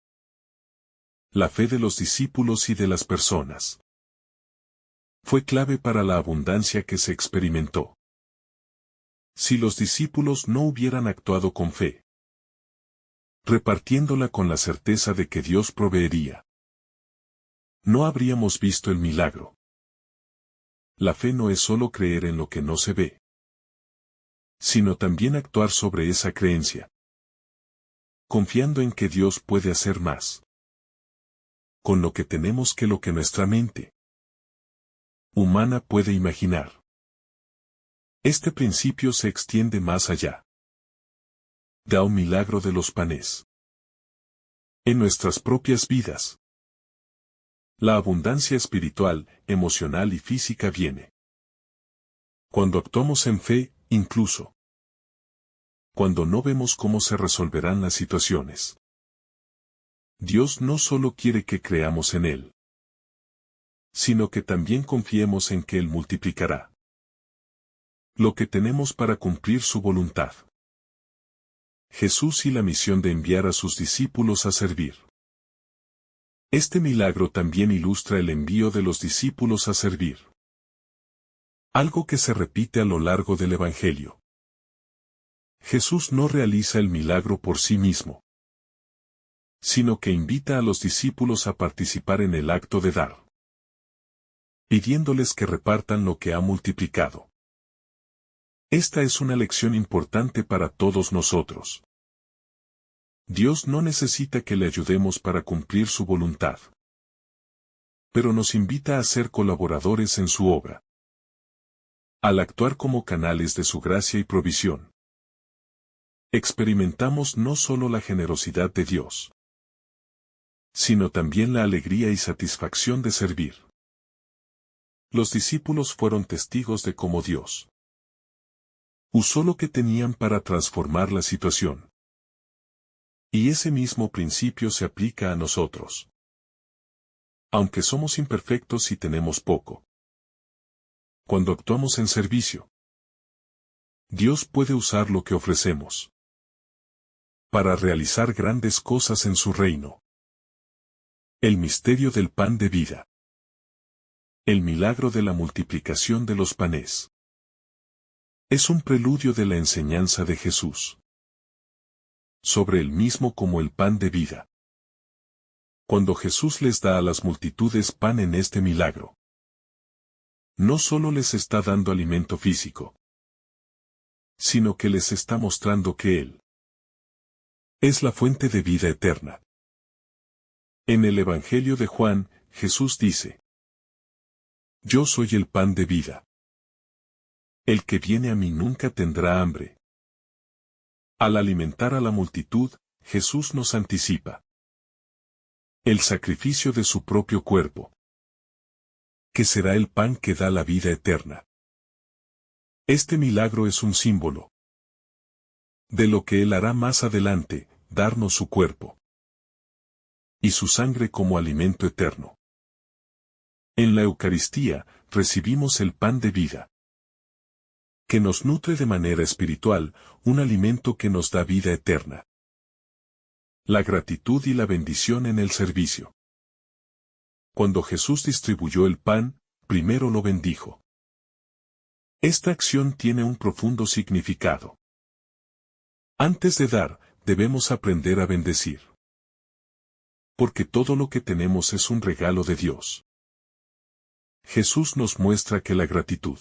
la fe de los discípulos y de las personas fue clave para la abundancia que se experimentó. Si los discípulos no hubieran actuado con fe, repartiéndola con la certeza de que Dios proveería, no habríamos visto el milagro. La fe no es solo creer en lo que no se ve, sino también actuar sobre esa creencia, confiando en que Dios puede hacer más con lo que tenemos que lo que nuestra mente humana puede imaginar. Este principio se extiende más allá. Da un milagro de los panes. En nuestras propias vidas, la abundancia espiritual, emocional y física viene cuando actuamos en fe, incluso cuando no vemos cómo se resolverán las situaciones. Dios no solo quiere que creamos en Él, sino que también confiemos en que Él multiplicará lo que tenemos para cumplir su voluntad. Jesús y la misión de enviar a sus discípulos a servir. Este milagro también ilustra el envío de los discípulos a servir. Algo que se repite a lo largo del Evangelio. Jesús no realiza el milagro por sí mismo, sino que invita a los discípulos a participar en el acto de dar, pidiéndoles que repartan lo que ha multiplicado. Esta es una lección importante para todos nosotros. Dios no necesita que le ayudemos para cumplir su voluntad, pero nos invita a ser colaboradores en su obra. Al actuar como canales de su gracia y provisión, experimentamos no solo la generosidad de Dios, sino también la alegría y satisfacción de servir. Los discípulos fueron testigos de cómo Dios usó lo que tenían para transformar la situación. Y ese mismo principio se aplica a nosotros. Aunque somos imperfectos y tenemos poco, cuando actuamos en servicio, Dios puede usar lo que ofrecemos para realizar grandes cosas en su reino. El misterio del pan de vida. El milagro de la multiplicación de los panes. Es un preludio de la enseñanza de Jesús sobre el mismo como el pan de vida. Cuando Jesús les da a las multitudes pan en este milagro, no solo les está dando alimento físico, sino que les está mostrando que Él es la fuente de vida eterna. En el Evangelio de Juan, Jesús dice: Yo soy el pan de vida. El que viene a mí nunca tendrá hambre. Al alimentar a la multitud, Jesús nos anticipa el sacrificio de su propio cuerpo, que será el pan que da la vida eterna. Este milagro es un símbolo de lo que Él hará más adelante, darnos su cuerpo y su sangre como alimento eterno. En la Eucaristía, recibimos el pan de vida, que nos nutre de manera espiritual, un alimento que nos da vida eterna. La gratitud y la bendición en el servicio. Cuando Jesús distribuyó el pan, primero lo bendijo. Esta acción tiene un profundo significado. Antes de dar, debemos aprender a bendecir. Porque todo lo que tenemos es un regalo de Dios. Jesús nos muestra que la gratitud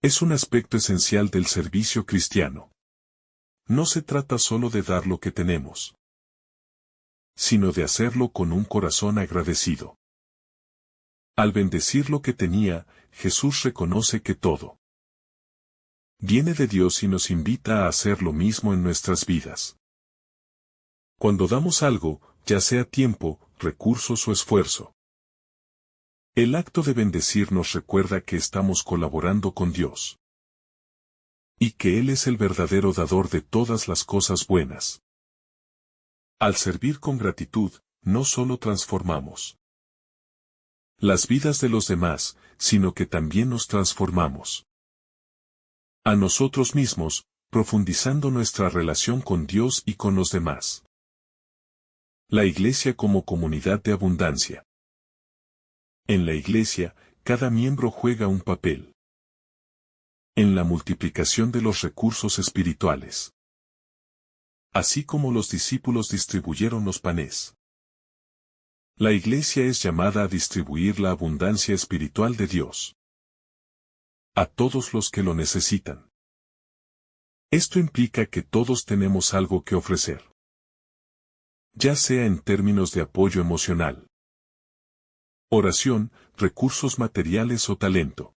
es un aspecto esencial del servicio cristiano. No se trata solo de dar lo que tenemos, sino de hacerlo con un corazón agradecido. Al bendecir lo que tenía, Jesús reconoce que todo viene de Dios y nos invita a hacer lo mismo en nuestras vidas. Cuando damos algo, ya sea tiempo, recursos o esfuerzo, el acto de bendecir nos recuerda que estamos colaborando con Dios y que Él es el verdadero dador de todas las cosas buenas. Al servir con gratitud, no solo transformamos las vidas de los demás, sino que también nos transformamos a nosotros mismos, profundizando nuestra relación con Dios y con los demás. La Iglesia como comunidad de abundancia. En la Iglesia, cada miembro juega un papel en la multiplicación de los recursos espirituales. Así como los discípulos distribuyeron los panes, la Iglesia es llamada a distribuir la abundancia espiritual de Dios a todos los que lo necesitan. Esto implica que todos tenemos algo que ofrecer, ya sea en términos de apoyo emocional, oración, recursos materiales o talento.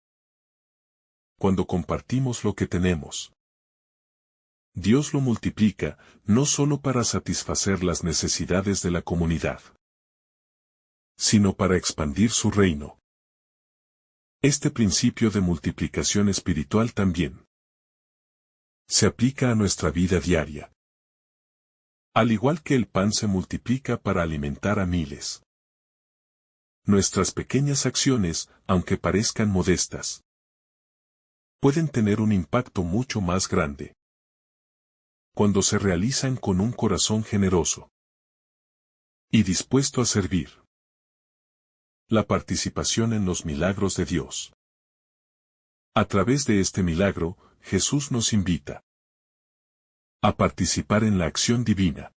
Cuando compartimos lo que tenemos, Dios lo multiplica, no solo para satisfacer las necesidades de la comunidad, sino para expandir su reino. Este principio de multiplicación espiritual también se aplica a nuestra vida diaria. Al igual que el pan se multiplica para alimentar a miles, nuestras pequeñas acciones, aunque parezcan modestas, pueden tener un impacto mucho más grande cuando se realizan con un corazón generoso y dispuesto a servir. La participación en los milagros de Dios. A través de este milagro, Jesús nos invita a participar en la acción divina.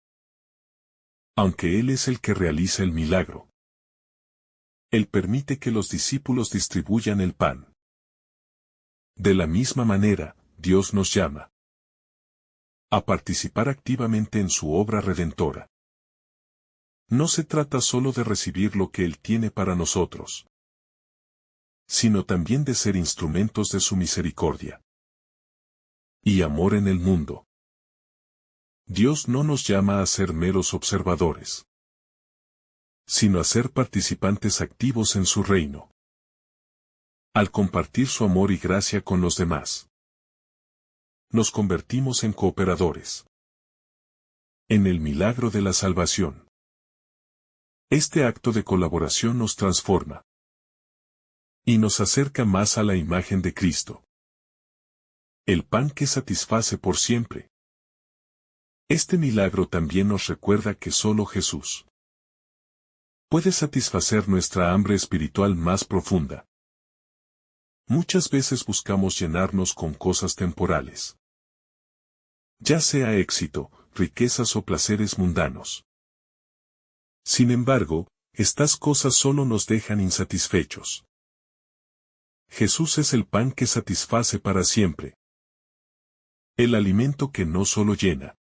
Aunque Él es el que realiza el milagro, Él permite que los discípulos distribuyan el pan. De la misma manera, Dios nos llama a participar activamente en su obra redentora. No se trata solo de recibir lo que Él tiene para nosotros, sino también de ser instrumentos de su misericordia y amor en el mundo. Dios no nos llama a ser meros observadores, sino a ser participantes activos en su reino. Al compartir su amor y gracia con los demás, nos convertimos en cooperadores en el milagro de la salvación. Este acto de colaboración nos transforma y nos acerca más a la imagen de Cristo, el pan que satisface por siempre. Este milagro también nos recuerda que solo Jesús puede satisfacer nuestra hambre espiritual más profunda. Muchas veces buscamos llenarnos con cosas temporales, ya sea éxito, riquezas o placeres mundanos. Sin embargo, estas cosas solo nos dejan insatisfechos. Jesús es el pan que satisface para siempre. El alimento que no solo llena,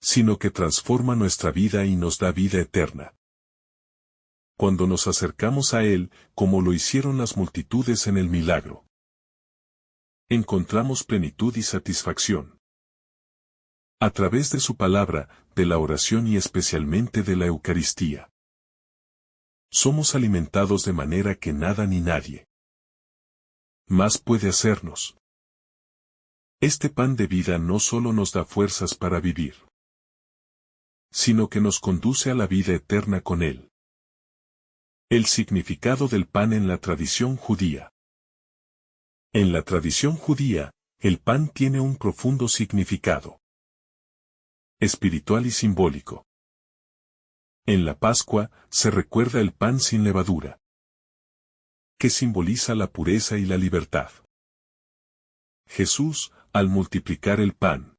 sino que transforma nuestra vida y nos da vida eterna. Cuando nos acercamos a Él, como lo hicieron las multitudes en el milagro, encontramos plenitud y satisfacción. A través de su palabra, de la oración y especialmente de la Eucaristía, somos alimentados de manera que nada ni nadie más puede hacernos. Este pan de vida no solo nos da fuerzas para vivir, sino que nos conduce a la vida eterna con Él. El significado del pan en la tradición judía. En la tradición judía, el pan tiene un profundo significado espiritual y simbólico. En la Pascua, se recuerda el pan sin levadura, que simboliza la pureza y la libertad. Jesús, al multiplicar el pan,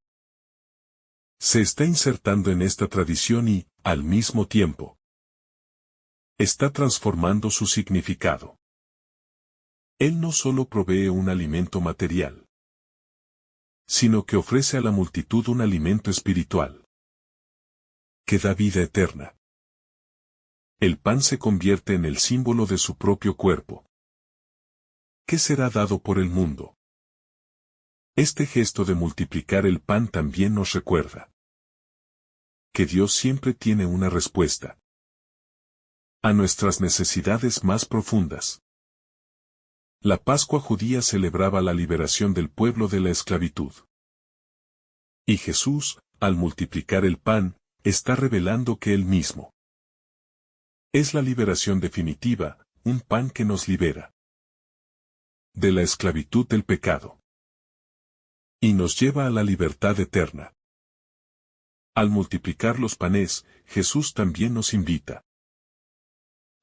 se está insertando en esta tradición y, al mismo tiempo, está transformando su significado. Él no solo provee un alimento material, sino que ofrece a la multitud un alimento espiritual, que da vida eterna. El pan se convierte en el símbolo de su propio cuerpo, que será dado por el mundo. Este gesto de multiplicar el pan también nos recuerda que Dios siempre tiene una respuesta a nuestras necesidades más profundas. La Pascua judía celebraba la liberación del pueblo de la esclavitud. Y Jesús, al multiplicar el pan, está revelando que Él mismo es la liberación definitiva, un pan que nos libera de la esclavitud del pecado y nos lleva a la libertad eterna. Al multiplicar los panes, Jesús también nos invita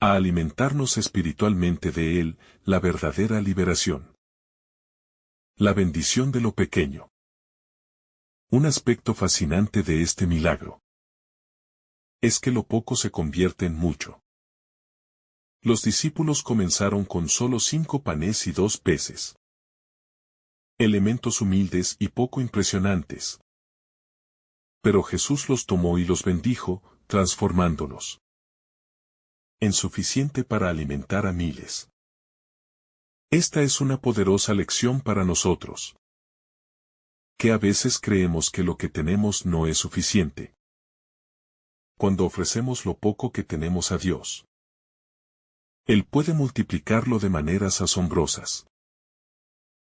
a alimentarnos espiritualmente de Él, la verdadera liberación. La bendición de lo pequeño. Un aspecto fascinante de este milagro es que lo poco se convierte en mucho. Los discípulos comenzaron con solo 5 panes y 2 peces. Elementos humildes y poco impresionantes. Pero Jesús los tomó y los bendijo, transformándolos en suficiente para alimentar a miles. Esta es una poderosa lección para nosotros, que a veces creemos que lo que tenemos no es suficiente. Cuando ofrecemos lo poco que tenemos a Dios, Él puede multiplicarlo de maneras asombrosas.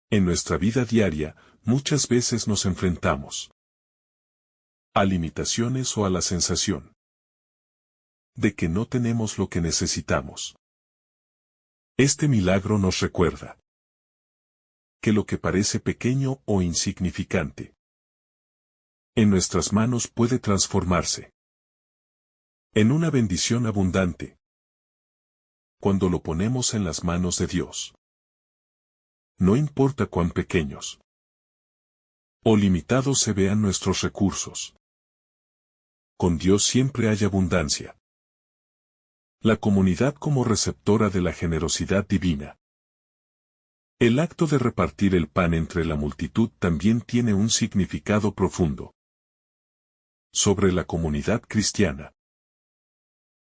En nuestra vida diaria, muchas veces nos enfrentamos a limitaciones o a la sensación de que no tenemos lo que necesitamos. Este milagro nos recuerda que lo que parece pequeño o insignificante en nuestras manos puede transformarse en una bendición abundante cuando lo ponemos en las manos de Dios. No importa cuán pequeños o limitados se vean nuestros recursos. Con Dios siempre hay abundancia. La comunidad como receptora de la generosidad divina. El acto de repartir el pan entre la multitud también tiene un significado profundo sobre la comunidad cristiana.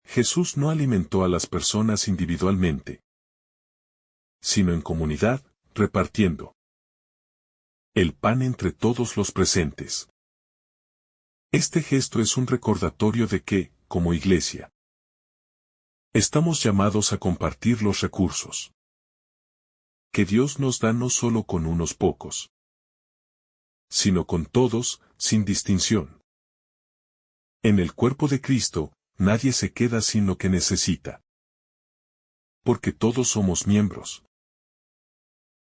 Jesús no alimentó a las personas individualmente, sino en comunidad, repartiendo el pan entre todos los presentes. Este gesto es un recordatorio de que, como iglesia, estamos llamados a compartir los recursos que Dios nos da no solo con unos pocos, sino con todos, sin distinción. En el cuerpo de Cristo, nadie se queda sin lo que necesita, porque todos somos miembros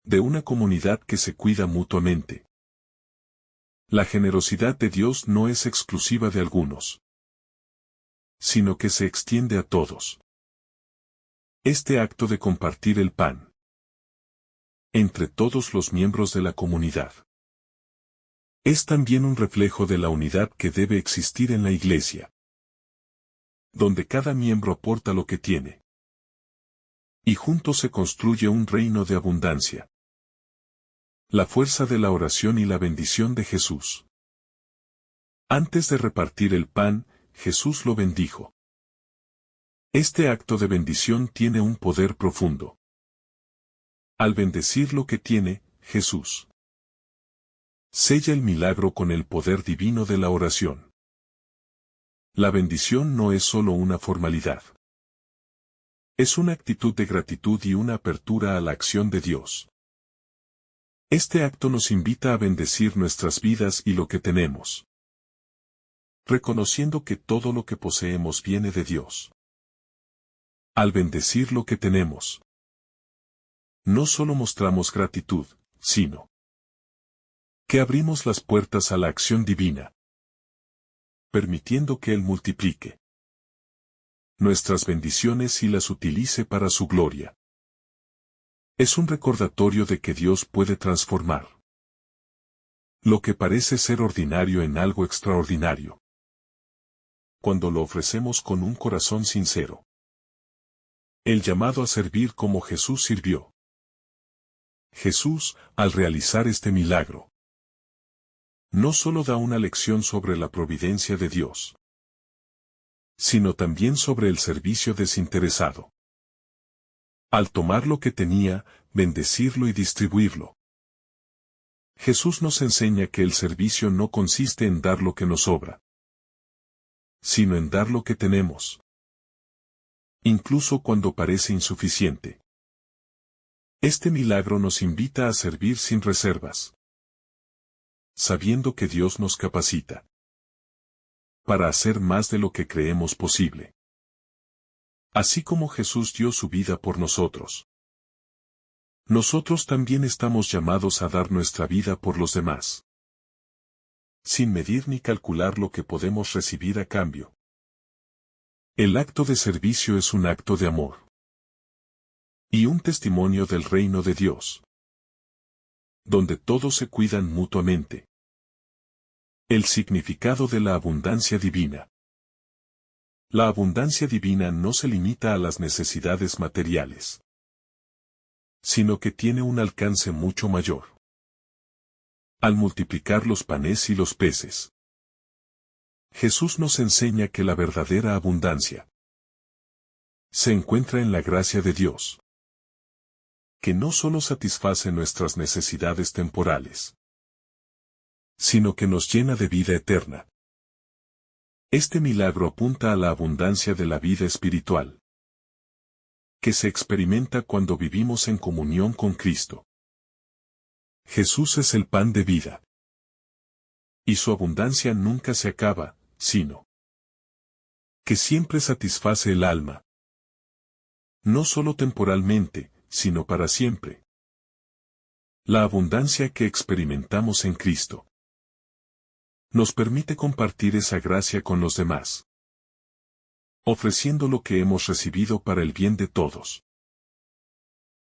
de una comunidad que se cuida mutuamente. La generosidad de Dios no es exclusiva de algunos, sino que se extiende a todos. Este acto de compartir el pan entre todos los miembros de la comunidad es también un reflejo de la unidad que debe existir en la iglesia, donde cada miembro aporta lo que tiene, y juntos se construye un reino de abundancia. La fuerza de la oración y la bendición de Jesús. Antes de repartir el pan, Jesús lo bendijo. Este acto de bendición tiene un poder profundo. Al bendecir lo que tiene, Jesús sella el milagro con el poder divino de la oración. La bendición no es solo una formalidad. Es una actitud de gratitud y una apertura a la acción de Dios. Este acto nos invita a bendecir nuestras vidas y lo que tenemos, reconociendo que todo lo que poseemos viene de Dios. Al bendecir lo que tenemos, No solo mostramos gratitud, sino que abrimos las puertas a la acción divina, permitiendo que Él multiplique nuestras bendiciones y las utilice para su gloria. Es un recordatorio de que Dios puede transformar lo que parece ser ordinario en algo extraordinario, cuando lo ofrecemos con un corazón sincero. El llamado a servir como Jesús sirvió. Jesús, al realizar este milagro, no solo da una lección sobre la providencia de Dios, sino también sobre el servicio desinteresado. Al tomar lo que tenía, bendecirlo y distribuirlo, Jesús nos enseña que el servicio no consiste en dar lo que nos sobra, sino en dar lo que tenemos, incluso cuando parece insuficiente. Este milagro nos invita a servir sin reservas, sabiendo que Dios nos capacita para hacer más de lo que creemos posible. Así como Jesús dio su vida por nosotros, nosotros también estamos llamados a dar nuestra vida por los demás, sin medir ni calcular lo que podemos recibir a cambio. El acto de servicio es un acto de amor y un testimonio del reino de Dios, donde todos se cuidan mutuamente. El significado de la abundancia divina. La abundancia divina no se limita a las necesidades materiales, sino que tiene un alcance mucho mayor. Al multiplicar los panes y los peces, Jesús nos enseña que la verdadera abundancia se encuentra en la gracia de Dios, que no solo satisface nuestras necesidades temporales, sino que nos llena de vida eterna. Este milagro apunta a la abundancia de la vida espiritual, que se experimenta cuando vivimos en comunión con Cristo. Jesús es el pan de vida, y su abundancia nunca se acaba, sino que siempre satisface el alma, no solo temporalmente, sino para siempre. La abundancia que experimentamos en Cristo nos permite compartir esa gracia con los demás, ofreciendo lo que hemos recibido para el bien de todos.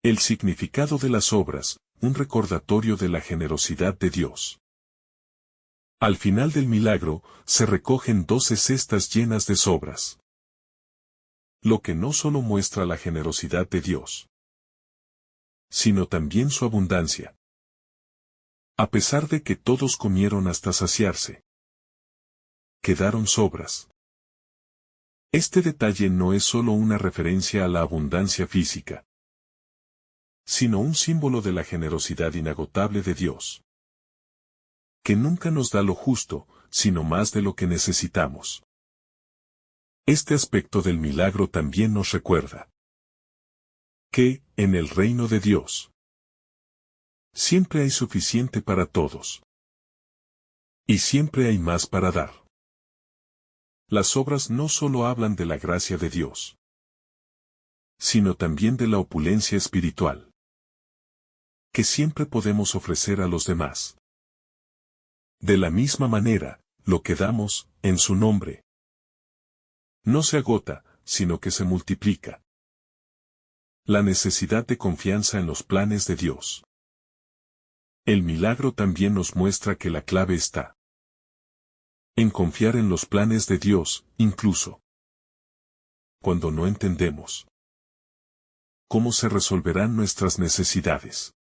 El significado de las obras, un recordatorio de la generosidad de Dios. Al final del milagro, se recogen 12 cestas llenas de sobras, lo que no solo muestra la generosidad de Dios, sino también su abundancia. A pesar de que todos comieron hasta saciarse, quedaron sobras. Este detalle no es solo una referencia a la abundancia física, sino un símbolo de la generosidad inagotable de Dios, que nunca nos da lo justo, sino más de lo que necesitamos. Este aspecto del milagro también nos recuerda que, en el reino de Dios, siempre hay suficiente para todos, y siempre hay más para dar. Las obras no solo hablan de la gracia de Dios, sino también de la opulencia espiritual que siempre podemos ofrecer a los demás. De la misma manera, lo que damos, en su nombre, no se agota, sino que se multiplica. La necesidad de confianza en los planes de Dios. El milagro también nos muestra que la clave está en confiar en los planes de Dios, incluso cuando no entendemos cómo se resolverán nuestras necesidades.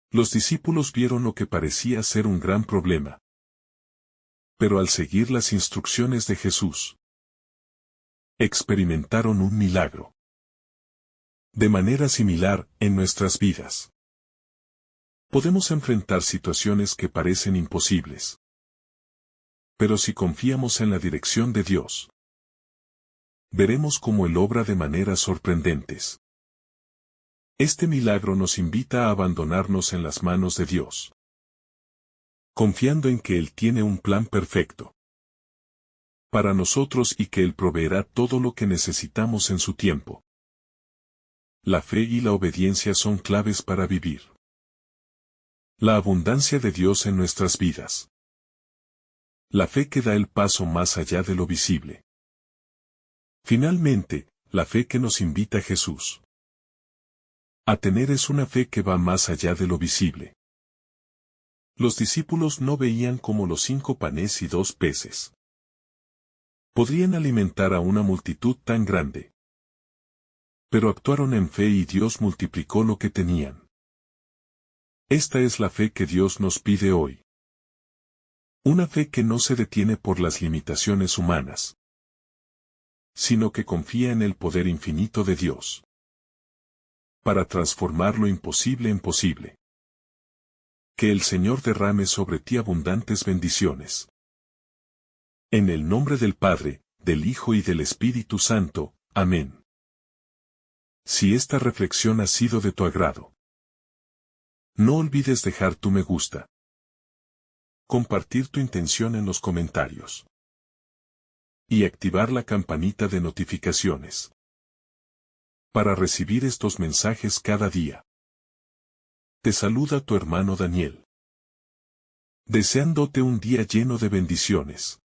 Los discípulos vieron lo que parecía ser un gran problema, pero al seguir las instrucciones de Jesús, experimentaron un milagro. De manera similar, en nuestras vidas, podemos enfrentar situaciones que parecen imposibles. Pero si confiamos en la dirección de Dios, veremos cómo Él obra de maneras sorprendentes. Este milagro nos invita a abandonarnos en las manos de Dios, confiando en que Él tiene un plan perfecto para nosotros y que Él proveerá todo lo que necesitamos en su tiempo. La fe y la obediencia son claves para vivir. La abundancia de Dios en nuestras vidas. La fe que da el paso más allá de lo visible. Finalmente, la fe que nos invita Jesús a tener es una fe que va más allá de lo visible. Los discípulos no veían como los 5 panes y 2 peces podrían alimentar a una multitud tan grande. Pero actuaron en fe y Dios multiplicó lo que tenían. Esta es la fe que Dios nos pide hoy. Una fe que no se detiene por las limitaciones humanas, sino que confía en el poder infinito de Dios para transformar lo imposible en posible. Que el Señor derrame sobre ti abundantes bendiciones. En el nombre del Padre, del Hijo y del Espíritu Santo. Amén. Si esta reflexión ha sido de tu agrado, no olvides dejar tu me gusta, compartir tu intención en los comentarios y activar la campanita de notificaciones para recibir estos mensajes cada día. Te saluda tu hermano Daniel, deseándote un día lleno de bendiciones.